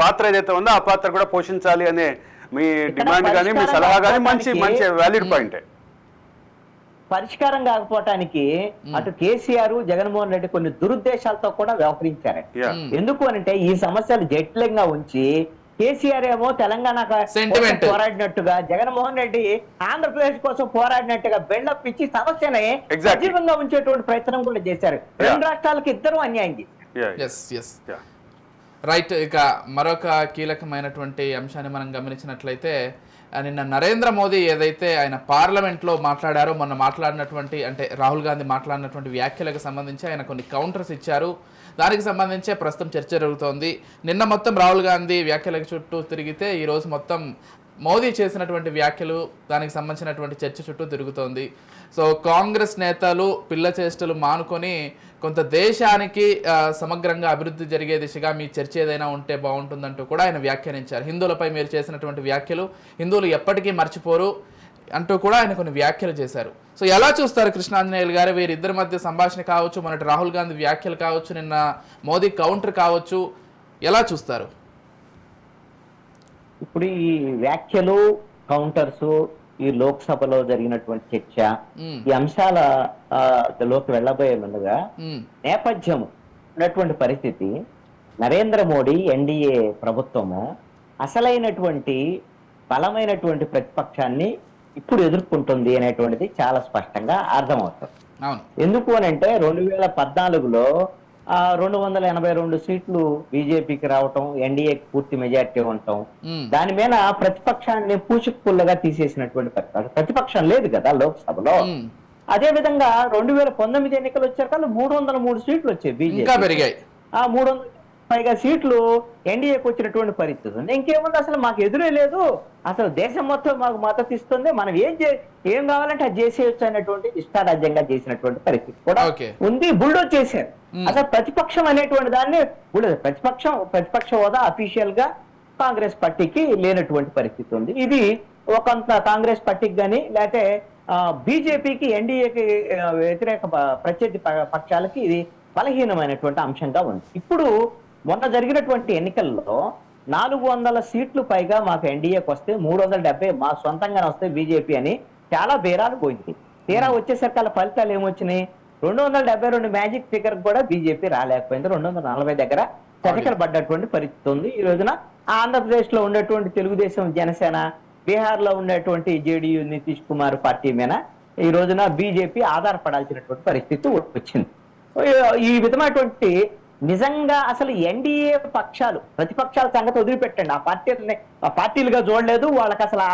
పాత్ర ఏదైతే ఉందో ఆ పాత్ర కూడా పోషించాలి అనే మీ డిమాండ్ కానీ మీ సలహా కానీ మంచి వ్యాలిడ్ పాయింటే.
పరిష్కారం కాకపోవటానికి అటు కేసీఆర్ జగన్మోహన్ రెడ్డి కొన్ని దురుద్దేశాలతో కూడా వ్యవహరించారండి. ఎందుకు అనంటే ఈ సమస్యలు జటిలంగా ఉంచి కేసీఆర్ ఏమో తెలంగాణ పోరాడినట్టుగా, జగన్మోహన్ రెడ్డి ఆంధ్రప్రదేశ్ కోసం పోరాడినట్టుగా బిల్డప్ ఇచ్చి సమస్యని సజీవంగా ఉంచేటువంటి ప్రయత్నం కూడా చేశారు. రెండు రాష్ట్రాలకు ఇద్దరు అన్యాయం చేశారు.
రైట్. ఇక మరొక కీలకమైనటువంటి అంశాన్ని మనం గమనించినట్లయితే, నిన్న నరేంద్ర మోదీ ఏదైతే ఆయన పార్లమెంట్లో మాట్లాడారో, మొన్న మాట్లాడినటువంటి అంటే రాహుల్ గాంధీ మాట్లాడినటువంటి వ్యాఖ్యలకు సంబంధించి ఆయన కొన్ని కౌంటర్స్ ఇచ్చారు. దానికి సంబంధించే ప్రస్తుతం చర్చ జరుగుతోంది. నిన్న మొత్తం రాహుల్ గాంధీ వ్యాఖ్యలకు చుట్టూ తిరిగితే ఈరోజు మొత్తం మోదీ చేసినటువంటి వ్యాఖ్యలు దానికి సంబంధించినటువంటి చర్చ చుట్టూ తిరుగుతోంది. సో కాంగ్రెస్ నేతలు పిల్ల చేష్టలు మానుకొని కొంత దేశానికి సమగ్రంగా అభివృద్ధి జరిగే దిశగా మీ చర్చ ఏదైనా ఉంటే బాగుంటుందంటూ కూడా ఆయన వ్యాఖ్యానించారు. హిందువులపై మీరు చేసినటువంటి వ్యాఖ్యలు హిందువులు ఎప్పటికీ మర్చిపోరు అంటూ కూడా ఆయన కొన్ని వ్యాఖ్యలు చేశారు. సో ఎలా చూస్తారు కృష్ణాంజనేయులు గారు వీరిద్దరి మధ్య సంభాషణ కావచ్చు, మొన్నటి రాహుల్ గాంధీ వ్యాఖ్యలు కావచ్చు, నిన్న మోదీ కౌంటర్ కావచ్చు, ఎలా చూస్తారు?
ఇప్పుడు ఈ వ్యాఖ్యలు, కౌంటర్స్, ఈ లోక్సభలో జరిగినటువంటి చర్చ, ఈ అంశాల లోకి వెళ్ళబోయే ముందుగా నేపథ్యం ఉన్నటువంటి పరిస్థితి, నరేంద్ర మోడీ ఎన్డీఏ ప్రభుత్వము అసలైనటువంటి బలమైనటువంటి ప్రతిపక్షాన్ని ఇప్పుడు ఎదుర్కొంటుంది అనేటువంటిది చాలా స్పష్టంగా అర్థమవుతుంది. ఎందుకు అని అంటే 2014లో 282 సీట్లు బీజేపీకి రావటం, ఎన్డీఏకి పూర్తి మెజార్టీ ఉండటం, దాని మీద ప్రతిపక్షాన్ని పూచిపుల్లగా తీసేసినటువంటి ప్రతిపక్షం లేదు కదా లోక్సభలో. అదే విధంగా 2019 ఎన్నికలు వచ్చాక 303 సీట్లు వచ్చాయి బీజేపీ. ఆ 300 పైగా సీట్లు ఎన్డీఏకి వచ్చినటువంటి పరిస్థితి ఉంది. ఇంకేముంది, అసలు మాకు ఎదురే లేదు, అసలు దేశం మొత్తం మాకు మద్దతు ఇస్తుంది, మనం ఏం కావాలంటే అది చేసేయచ్చు అనేటువంటి ఇష్టారాజ్యంగా చేసినటువంటి పరిస్థితి కూడా ఉంది. బుల్డోజ్ చేశారు. అసలు ప్రతిపక్షం అనేటువంటి దాన్ని ప్రతిపక్ష హోదా అఫీషియల్ గా కాంగ్రెస్ పార్టీకి లేనటువంటి పరిస్థితి ఉంది. ఇది ఒకంత కాంగ్రెస్ పార్టీకి కానీ లేకపోతే బీజేపీకి, ఎన్డీఏకి వ్యతిరేక ప్రత్యర్థి పక్షాలకి ఇది బలహీనమైనటువంటి అంశంగా ఉంది. ఇప్పుడు మొన్న జరిగినటువంటి ఎన్నికల్లో 400 సీట్లు పైగా మాకు ఎన్డీఏకి వస్తే 370 మా సొంతంగానే వస్తే బీజేపీ అని చాలా బేరాలు పోయింది. తీరా వచ్చేసరికి వాళ్ళ ఫలితాలు ఏమొచ్చినాయి? 272 మ్యాజిక్ ఫిగర్ కూడా బీజేపీ రాలేకపోయింది. 240 దగ్గర చతికలు పడ్డటువంటి పరిస్థితి ఉంది. ఈ రోజున ఆంధ్రప్రదేశ్ లో ఉన్నటువంటి తెలుగుదేశం, జనసేన, బీహార్ లో ఉన్నటువంటి జేడీయూ నితీష్ కుమార్ పార్టీ మీద ఈ రోజున బీజేపీ ఆధారపడాల్సినటువంటి పరిస్థితి వచ్చింది. ఈ విధమైనటువంటి నిజంగా అసలు ఎన్డీఏ పక్షాలు, ప్రతిపక్షాల సంగతి వదిలిపెట్టండి, ఆ పార్టీలుగా చూడలేదు, వాళ్ళకి అసలు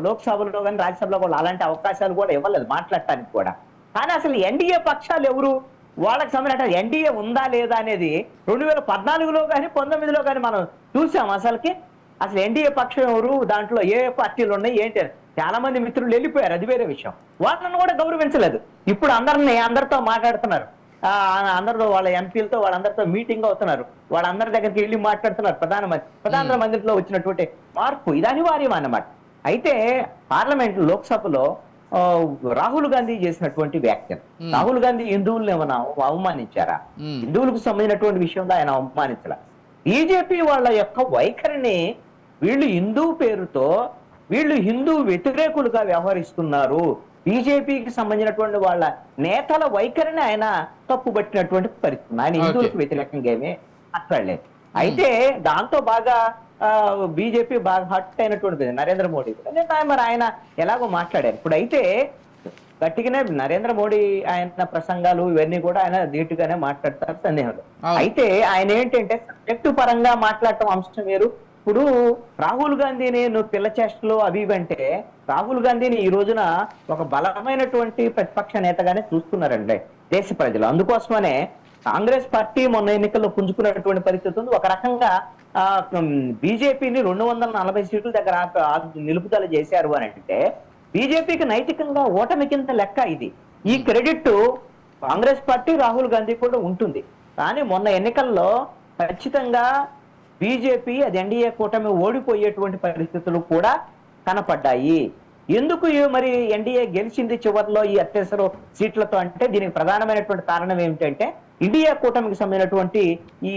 లోక్సభలో కానీ రాజ్యసభలో కూడా అలాంటి అవకాశాలు కూడా ఇవ్వలేదు మాట్లాడటానికి కూడా. కానీ అసలు ఎన్డీఏ పక్షాలు ఎవరు, వాళ్ళకి సంబంధించిన ఎన్డీఏ ఉందా లేదా అనేది 2014లో కానీ 19లో కానీ మనం చూసాం. అసలు ఎన్డీఏ పక్షం ఎవరు, దాంట్లో ఏ పార్టీలు ఉన్నాయి ఏంటి, చాలా మంది మిత్రులు వెళ్ళిపోయారు, అది వేరే విషయం. వాళ్ళని కూడా గౌరవించలేదు. ఇప్పుడు అందరితో మాట్లాడుతున్నారు. అందరితో వాళ్ళ ఎంపీలతో వాళ్ళందరితో మీటింగ్ అవుతున్నారు, వాళ్ళందరి దగ్గరికి వెళ్ళి మాట్లాడుతున్నారు. ప్రధానమంత్రిలో వచ్చినటువంటి మార్పు ఇది అనివార్యం అన్నమాట. అయితే పార్లమెంట్ లోక్సభలో రాహుల్ గాంధీ చేసినటువంటి వ్యాఖ్యలు, రాహుల్ గాంధీ హిందువులను ఏమైనా అవమానించారా? హిందువులకు సంబంధించినటువంటి విషయంలో ఆయన అవమానించాల. బీజేపీ వాళ్ళ యొక్క వైఖరిని వీళ్ళు హిందూ పేరుతో వీళ్ళు హిందూ వ్యతిరేకులుగా వ్యవహరిస్తున్నారు, బీజేపీకి సంబంధించినటువంటి వాళ్ళ నేతల వైఖరిని ఆయన తప్పుబట్టినటువంటి పరిస్థితి. ఆయన హిందువులకు వ్యతిరేకంగా ఏమీ మాట్లాడలేదు. అయితే దాంతో బాగా బీజేపీ బాగా హట్ అయినటువంటిది నరేంద్ర మోడీ. మరి ఆయన ఎలాగో మాట్లాడారు. ఇప్పుడు అయితే గట్టిగానే నరేంద్ర మోడీ ఆయన ప్రసంగాలు ఇవన్నీ కూడా ఆయన ధీటుగానే మాట్లాడతారు, సందేహం. అయితే ఆయన ఏంటంటే సబ్జెక్టు పరంగా మాట్లాడటం అంశం వేరు. ఇప్పుడు రాహుల్ గాంధీని నువ్వు పిల్ల చేష్టలు అవి అంటే రాహుల్ గాంధీని ఈ రోజున ఒక బలమైనటువంటి ప్రతిపక్ష నేతగానే చూస్తున్నారండి దేశ ప్రజలు. అందుకోసమనే కాంగ్రెస్ పార్టీ మొన్న ఎన్నికల్లో పుంజుకున్నటువంటి పరిస్థితి ఉంది. ఒక రకంగా బీజేపీని 240 సీట్ల దగ్గర నిలుపుదల చేశారు అని అంటే బీజేపీకి నైతికంగా ఓటమి కింద లెక్క ఇది. ఈ క్రెడిట్ కాంగ్రెస్ పార్టీ రాహుల్ గాంధీ కూడా ఉంటుంది. కానీ మొన్న ఎన్నికల్లో ఖచ్చితంగా బీజేపీ అది ఎన్డీఏ కూటమి ఓడిపోయేటువంటి పరిస్థితులు కూడా కనపడ్డాయి. ఎందుకు మరి ఎన్డీఏ గెలిచింది చివరిలో ఈ అత్యవసర సీట్లతో అంటే దీనికి ప్రధానమైనటువంటి కారణం ఏమిటంటే ఇండియా కూటమికి సంబంధించినటువంటి ఈ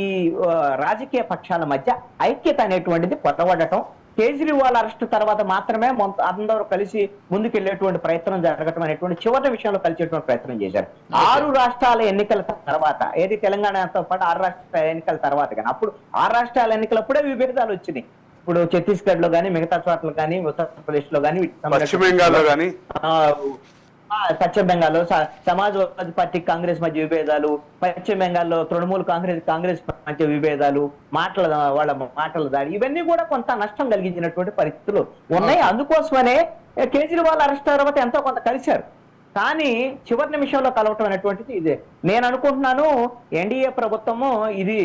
రాజకీయ పక్షాల మధ్య ఐక్యత అనేటువంటిది కొత్తబడటం, కేజ్రీవాల్ అరెస్ట్ తర్వాత మాత్రమే అందరూ కలిసి ముందుకెళ్లేటువంటి ప్రయత్నం జరగటం అనేటువంటి చివరి విషయంలో కలిసేటువంటి ప్రయత్నం చేశారు. 6 రాష్ట్రాల ఎన్నికల తర్వాత, ఏది తెలంగాణతో పాటు 6 రాష్ట్రాల ఎన్నికల తర్వాత కానీ అప్పుడు 6 రాష్ట్రాల ఎన్నికలప్పుడే విభేదాలు వచ్చినాయి. ఇప్పుడు ఛత్తీస్గఢ్ లో కానీ మిగతా చోట్ల కానీ ఉత్తరప్రదేశ్ లో కానీ
పశ్చిమ బెంగాల్లో కానీ
పశ్చిమ బెంగాల్లో సమాజ్వాదీ పార్టీ కాంగ్రెస్ మధ్య విభేదాలు, పశ్చిమ బెంగాల్లో తృణమూల్ కాంగ్రెస్ మధ్య విభేదాలు, వాళ్ళ మాటల దాడి, ఇవన్నీ కూడా కొంత నష్టం కలిగించినటువంటి పరిస్థితులు ఉన్నాయి. అందుకోసమనే కేజ్రీవాల్ అరెస్ట్ తర్వాత ఎంతో కొంత కలిశారు. కానీ చివరి నిమిషంలో కలవటం అనేటువంటిది ఇదే. నేను అనుకుంటున్నాను ఎన్డీఏ ప్రభుత్వము ఇది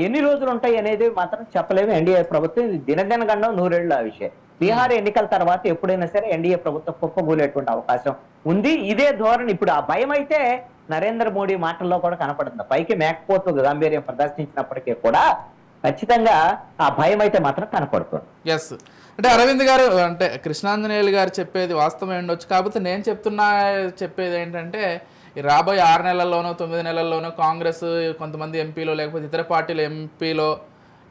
ఎన్ని రోజులు ఉంటాయి అనేది మాత్రం చెప్పలేము. ఎన్డీఏ ప్రభుత్వం ఇది దినదినగండం 100 ఏళ్ల విషయం. బీహార్ ఎన్నికల తర్వాత ఎప్పుడైనా సరే ఎన్డీఏ ప్రభుత్వం కుప్పగూలేటువంటి అవకాశం ఉంది. ఇదే ధోరణి ఇప్పుడు ఆ భయం అయితే నరేంద్ర మోడీ మాటల్లో కూడా కనపడుతుంది. పైకి మేకపోతూ గాంభీర్యం ప్రదర్శించినప్పటికీ కూడా ఖచ్చితంగా ఆ భయం అయితే మాత్రం కనపడుతుంది.
ఎస్, అంటే అరవింద్ గారు అంటే కృష్ణాంజనేయులు గారు చెప్పేది వాస్తవమే ఉండొచ్చు. కాకపోతే నేను చెప్పేది ఏంటంటే ఈ రాబోయే 6 నెలల్లోనో 9 నెలల్లోనో కాంగ్రెస్ కొంతమంది ఎంపీలో లేకపోతే ఇతర పార్టీల ఎంపీలో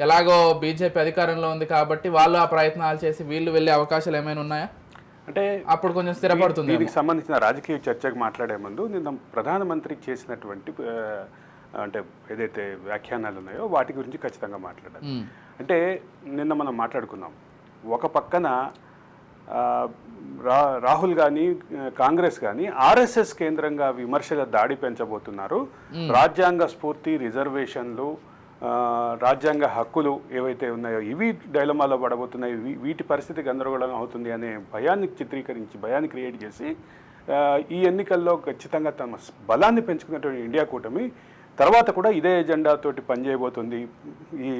ఎలాగో బీజేపీ అధికారంలో ఉంది కాబట్టి వాళ్ళు ఆ ప్రయత్నాలు చేసి వీళ్ళు వెళ్ళే అవకాశాలు ఏమైనా ఉన్నాయా?
అంటే
అప్పుడు కొంచెం స్థిరపడుతుంది.
దీనికి సంబంధించిన రాజకీయ చర్చకు మాట్లాడే ముందు నిన్న ప్రధానమంత్రి చేసినటువంటి అంటే ఏదైతే వ్యాఖ్యానాలు ఉన్నాయో వాటి గురించి ఖచ్చితంగా మాట్లాడాలి. అంటే నిన్న మనం మాట్లాడుకున్నాం, ఒక పక్కన రాహుల్ కానీ కాంగ్రెస్ కానీ ఆర్ఎస్ఎస్ కేంద్రంగా విమర్శగా దాడి పెంచబోతున్నారు. రాజ్యాంగ స్ఫూర్తి, రిజర్వేషన్లు, రాజ్యాంగ హక్కులు ఏవైతే ఉన్నాయో ఇవి డైలమాలో పడబోతున్నాయి, వీటి పరిస్థితి గందరగోళం అవుతుంది అనే భయాన్ని చిత్రీకరించి భయాన్ని క్రియేట్ చేసి ఈ ఎన్నికల్లో ఖచ్చితంగా తమ బలాన్ని పెంచుకున్నటువంటి ఇండియా కూటమి తర్వాత కూడా ఇదే ఎజెండాతోటి పనిచేయబోతుంది, ఈ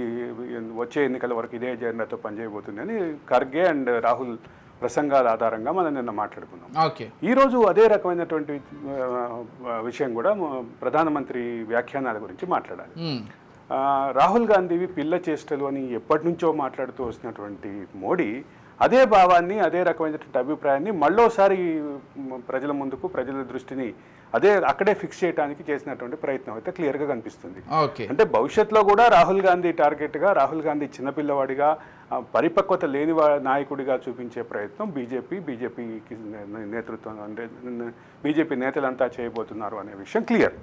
వచ్చే ఎన్నికల వరకు ఇదే ఎజెండాతో పనిచేయబోతుంది అని ఖర్గే అండ్ రాహుల్ ప్రసంగాల ఆధారంగా మనం నిన్న మాట్లాడుకున్నాం. ఈరోజు అదే రకమైనటువంటి విషయం కూడా ప్రధానమంత్రి వ్యాఖ్యానాల గురించి మాట్లాడాలి. రాహుల్ గాంధీవి పిల్ల చేష్టలు అని ఎప్పటి నుంచో మాట్లాడుతూ వస్తున్నటువంటి మోడీ అదే భావాన్ని, అదే రకమైనటువంటి అభిప్రాయాన్ని మళ్ళోసారి ప్రజల ముందుకు, ప్రజల దృష్టిని అక్కడే ఫిక్స్ చేయడానికి చేసినటువంటి ప్రయత్నం అయితే క్లియర్గా కనిపిస్తుంది. అంటే భవిష్యత్తులో కూడా రాహుల్ గాంధీ టార్గెట్గా, రాహుల్ గాంధీ చిన్నపిల్లవాడిగా, పరిపక్వత లేని నాయకుడిగా చూపించే ప్రయత్నం బీజేపీకి నేతృత్వం అంటే బీజేపీ నేతలంతా చేయబోతున్నారు అనే విషయం క్లియర్.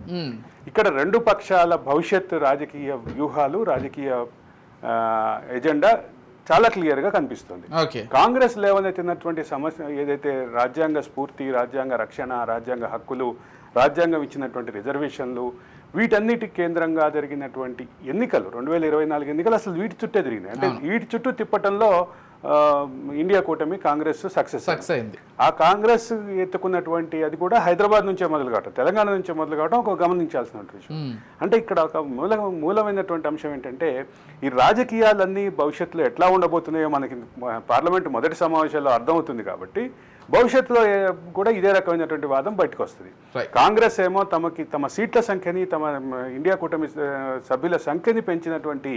ఇక్కడ రెండు పక్షాల భవిష్యత్ రాజకీయ వ్యూహాలు, రాజకీయ ఎజెండా చాలా క్లియర్గా కనిపిస్తుంది. కాంగ్రెస్ లేవనెత్తినటువంటి సమస్య ఏదైతే రాజ్యాంగ స్ఫూర్తి, రాజ్యాంగ రక్షణ, రాజ్యాంగ హక్కులు, రాజ్యాంగం ఇచ్చినటువంటి రిజర్వేషన్లు, వీటన్నిటి కేంద్రంగా జరిగినటువంటి ఎన్నికలు 2024 ఎన్నికలు అసలు వీటి చుట్టే జరిగినాయి. అంటే వీటి చుట్టూ తిప్పటంలో ఇండియా కూటమి కాంగ్రెస్ సక్సెస్ అయింది. ఆ కాంగ్రెస్ ఎత్తుకున్నటువంటి అది కూడా హైదరాబాద్ నుంచే మొదలు కావటం, తెలంగాణ నుంచే మొదలు కావటం ఒక గమనించాల్సిన విషయం. అంటే ఇక్కడ ఒక మూలమైనటువంటి అంశం ఏంటంటే ఈ రాజకీయాలన్నీ భవిష్యత్తులో ఎట్లా ఉండబోతున్నాయో మనకి పార్లమెంట్ మొదటి సమావేశాల్లో అర్థమవుతుంది. కాబట్టి భవిష్యత్తులో కూడా ఇదే రకమైనటువంటి వాదం బయటకు వస్తుంది.
Right.
కాంగ్రెస్ ఏమో తమ సీట్ల సంఖ్యని తమ ఇండియా కూటమి సభ్యుల సంఖ్యని పెంచినటువంటి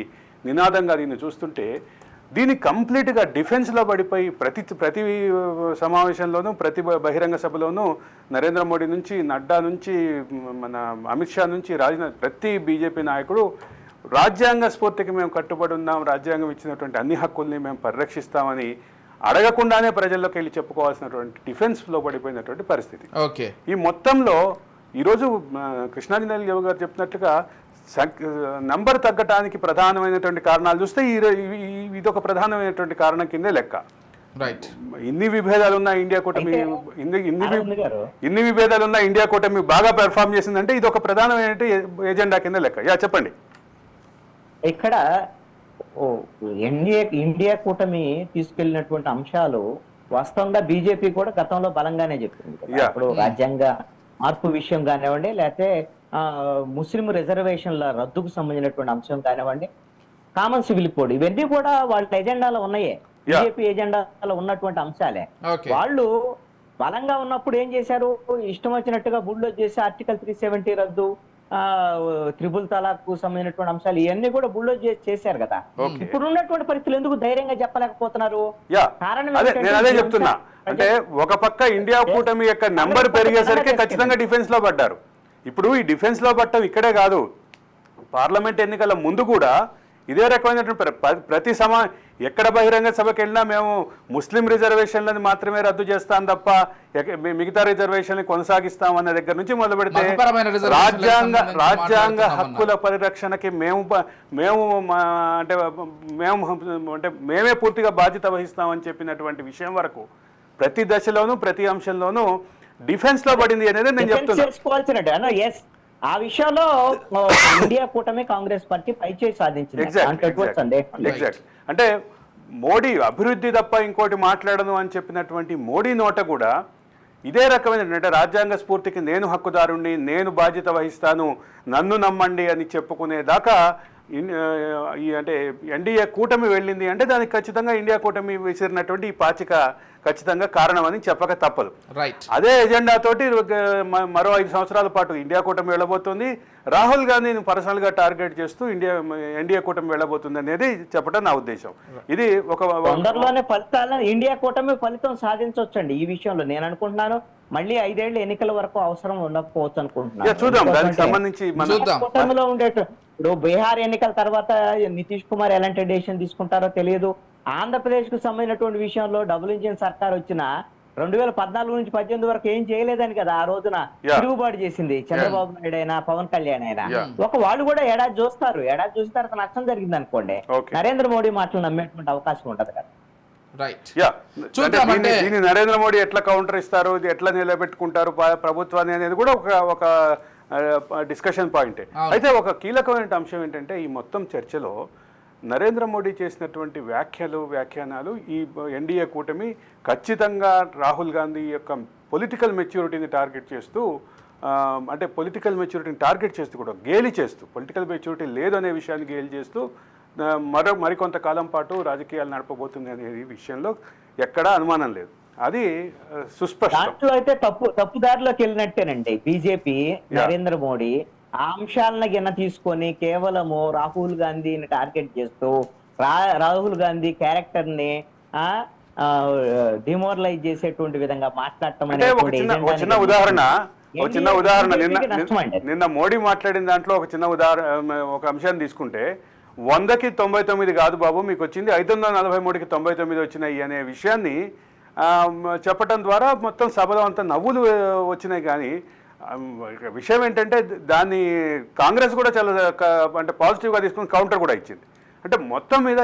నినాదంగా దీన్ని చూస్తుంటే దీన్ని కంప్లీట్గా డిఫెన్స్లో పడిపోయి ప్రతి సమావేశంలోనూ ప్రతి బహిరంగ సభలోనూ నరేంద్ర మోడీ నుంచి నడ్డా నుంచి మన అమిత్ షా నుంచి రాజ్నాథ్ ప్రతి బీజేపీ నాయకుడు రాజ్యాంగ స్ఫూర్తికి మేము కట్టుబడి ఉన్నాం, రాజ్యాంగం ఇచ్చినటువంటి అన్ని హక్కుల్ని మేము పరిరక్షిస్తామని అడగకుండానే ప్రజల్లోకి వెళ్ళి చెప్పుకోవాల్సినటువంటి డిఫెన్స్లో పడిపోయినటువంటి పరిస్థితి.
ఓకే,
ఈ మొత్తంలో ఈరోజు కృష్ణాజినల్ గారు చెప్పినట్లుగా నంబర్ తగ్గటానికి ప్రధానమైనటువంటి కారణాలు చూస్తే ఇది ఒక ప్రధానమైనటువంటి కారణం కిందే లెక్క.
రైట్.
ఇన్ని విభేదాలు ఉన్న ఇండియా కూటమి ఇన్ని విభేదాలు ఉన్న ఇండియా కూటమి బాగా పెర్ఫామ్ చేసిందంటే ఇది ఒక ప్రధానమైన ఎజెండా కింద లెక్క. చెప్పండి.
ఇక్కడ ఇండియా కూటమి తీసుకెళ్లినటువంటి అంశాలు వాస్తవంగా బీజేపీ కూడా గతంలో బలంగానే చెప్పింది. ఇప్పుడు రాజ్యాంగ మార్పు విషయం కానివ్వండి, లేకపోతే ముస్లిం రిజర్వేషన్ల రద్దుకు సంబంధించినటువంటి అంశం కానివ్వండి, కామన్ సివిల్ కోడ్, ఇవన్నీ కూడా వాళ్ళ ఎజెండాలో ఉన్నాయే, బీజేపీ ఎజెండాలో ఉన్నటువంటి అంశాలే. వాళ్ళు బలంగా ఉన్నప్పుడు ఏం చేశారు, ఇష్టం వచ్చినట్టుగా బుల్డోజ్ చేసి ఆర్టికల్ 370 రద్దు, త్రిపుల్ తలాక్ కు సంబంధించినటువంటి అంశాలు ఇవన్నీ కూడా బుల్డోజ్ చేశారు కదా. ఇప్పుడు ఉన్నటువంటి పరిస్థితులు ఎందుకు ధైర్యంగా చెప్పలేకపోతున్నారు?
కారణం అదే చెప్తున్నా. అంటే ఒక పక్క ఇండియా కూటమి యొక్క నెంబర్ పెరిగేసరికి ఖచ్చితంగా డిఫెన్స్ లో పడ్డారు. ఇప్పుడు ఈ డిఫెన్స్ లో పట్టడం ఇక్కడే కాదు, పార్లమెంట్ ఎన్నికల ముందు కూడా ఇదే రకమైనటువంటి ఎక్కడ బహిరంగ సభకి వెళ్ళినా మేము ముస్లిం రిజర్వేషన్లను మాత్రమే రద్దు చేస్తాం తప్ప మిగతా రిజర్వేషన్లు కొనసాగిస్తాం అన్న దగ్గర నుంచి మొదలు పెడితే రాజ్యాంగ హక్కుల పరిరక్షణకి మేమే పూర్తిగా బాధ్యత వహిస్తామని చెప్పినటువంటి విషయం వరకు ప్రతి దశలోనూ ప్రతి అంశంలోనూ డిఫెన్స్ లో పడింది అనేది నేను చెప్తున్నా.
ఆ విషయంలో ఇండియా కూటమి కాంగ్రెస్ పార్టీ పైచేయి సాధించింది.
ఎగ్జాక్ట్. అంటే మోడీ అభివృద్ధి తప్ప ఇంకోటి మాట్లాడను అని చెప్పినటువంటి మోడీ నోట కూడా ఇదే రకమైన అంటే రాజ్యాంగ స్ఫూర్తికి నేను హక్కుదారుణ్ణి, నేను బాధ్యత వహిస్తాను, నన్ను నమ్మండి అని చెప్పుకునేదాకా అంటే ఎన్డీఏ కూటమి వెళ్ళింది అంటే దానికి ఖచ్చితంగా ఇండియా కూటమి విసిరినటువంటి ఈ పాచిక ఖచ్చితంగా కారణం అని చెప్పక తప్పదు. అదే ఎజెండా తోటి మరో 5 సంవత్సరాల పాటు ఇండియా కూటమి వెళ్ళబోతుంది. రాహుల్ గాంధీని పర్సనల్ గా టార్గెట్ చేస్తూ ఎన్డీఏ కూటమి వెళ్ళబోతుంది అనేది చెప్పడం నా ఉద్దేశం. ఇది ఒక
తొందరలోనే ఫలితాలను ఇండియా కూటమి ఫలితం సాధించవచ్చండి. ఈ విషయంలో నేను అనుకుంటున్నాను మళ్ళీ 5 ఏళ్ల ఎన్నికల వరకు అవసరం ఉండకపోవచ్చు అనుకుంటున్నాను.
చూద్దాం దానికి సంబంధించి
కూటమిలో ఇప్పుడు బీహార్ ఎన్నికల తర్వాత నితీష్ కుమార్ ఎలాంటి డెసిషన్ తీసుకుంటారో తెలియదు. ఆంధ్రప్రదేశ్ కు సంబంధించినటువంటి విషయంలో డబుల్ ఇంజిన్ సర్కార్ వచ్చిన 2014 నుంచి 18 వరకు ఏం చేయలేదని కదా ఆ రోజున తిరుగుబాటు చేసింది చంద్రబాబు నాయుడు అయినా పవన్ కళ్యాణ్ అయినా. వాళ్ళు కూడా ఏడాది చూస్తారు, ఏడాది చూసిన తర్వాత నష్టం జరిగింది అనుకోండి, నరేంద్ర మోడీ మాటలు నమ్మేటువంటి అవకాశం ఉంటది కదా.
దీన్ని నరేంద్ర మోడీ ఎట్లా కౌంటర్ ఇస్తారు, ఎట్లా నిలబెట్టుకుంటారు ప్రభుత్వాన్ని అనేది కూడా ఒక డిస్కషన్ పాయింటే. అయితే ఒక కీలకమైన అంశం ఏంటంటే ఈ మొత్తం చర్చలో నరేంద్ర మోడీ చేసినటువంటి వ్యాఖ్యానాలు ఈ ఎన్డీఏ కూటమి ఖచ్చితంగా రాహుల్ గాంధీ యొక్క పొలిటికల్ మెచ్యూరిటీని టార్గెట్ చేస్తూ అంటే పొలిటికల్ మెచ్యూరిటీని టార్గెట్ చేస్తూ కూడా గేలి చేస్తూ పొలిటికల్ మెచ్యూరిటీ లేదనే విషయాన్ని గేలి చేస్తూ మరికొంతకాలం పాటు రాజకీయాలు నడపబోతుంది అనే విషయంలో ఎక్కడా అనుమానం లేదు. అది సుస్పష్టం.
దాంట్లో అయితే తప్పుదారిలోకి వెళ్ళినట్టేనండి బీజేపీ. నరేంద్ర మోడీ ఆ అంశాలను గిన్న తీసుకొని కేవలము రాహుల్ గాంధీని టార్గెట్ చేస్తూ రాహుల్ గాంధీ క్యారెక్టర్ ని డిమోరలైజ్ చేసేటువంటి విధంగా మాట్లాడటం
అంటే చిన్న ఉదాహరణ నిన్న మోడీ మాట్లాడిన దాంట్లో ఒక అంశాన్ని తీసుకుంటే 100కి 99 కాదు బాబు, మీకు వచ్చింది 543కి 99 వచ్చినాయి అనే విషయాన్ని చెప్పటం ద్వారా మొత్తం సభలో అంతా నవ్వులు వచ్చినాయి. కానీ విషయం ఏంటంటే దాన్ని కాంగ్రెస్ కూడా చాలా అంటే పాజిటివ్గా తీసుకుని కౌంటర్ కూడా ఇచ్చింది. అంటే మొత్తం మీద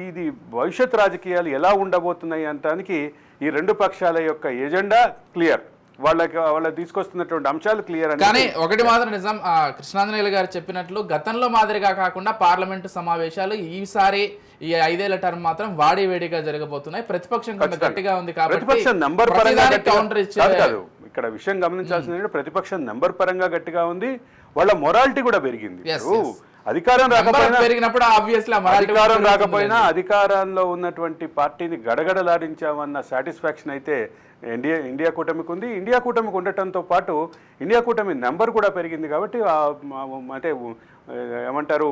ఇది భవిష్యత్ రాజకీయాలు ఎలా ఉండబోతున్నాయి అంటానికి ఈ రెండు పక్షాల యొక్క ఎజెండా క్లియర్, వాళ్ళ తీసుకొస్తున్నటువంటి అంశాలు క్లియర్.
కానీ ఒకటి మాత్రం నిజం, కృష్ణాంజనేయులు గారు చెప్పినట్లు గతంలో మాదిరిగా కాకుండా పార్లమెంటు సమావేశాలు ఈసారి ఈ 5 ఏళ్ల టర్మ్ మాత్రం వాడివేడిగా జరగబోతున్నాయి. ప్రతిపక్షం కొంత గట్టిగా ఉంది కాబట్టి
ప్రతిపక్షం నంబర్ పరంగా కాదు, ఇక్కడ విషయం గమనించాల్సింది ప్రతిపక్షం నంబర్ పరంగా గట్టిగా ఉంది, వాళ్ళ మొరాలిటీ కూడా పెరిగింది. అధికారం రాకపోయినా అధికారంలో ఉన్నటువంటి పార్టీని గడగడలాడించామన్న సాటిస్ఫాక్షన్ అయితే ఇండియా కూటమికి ఉంది. ఇండియా కూటమికి ఉండటంతో పాటు ఇండియా కూటమి నెంబర్ కూడా పెరిగింది కాబట్టి అంటే ఏమంటారు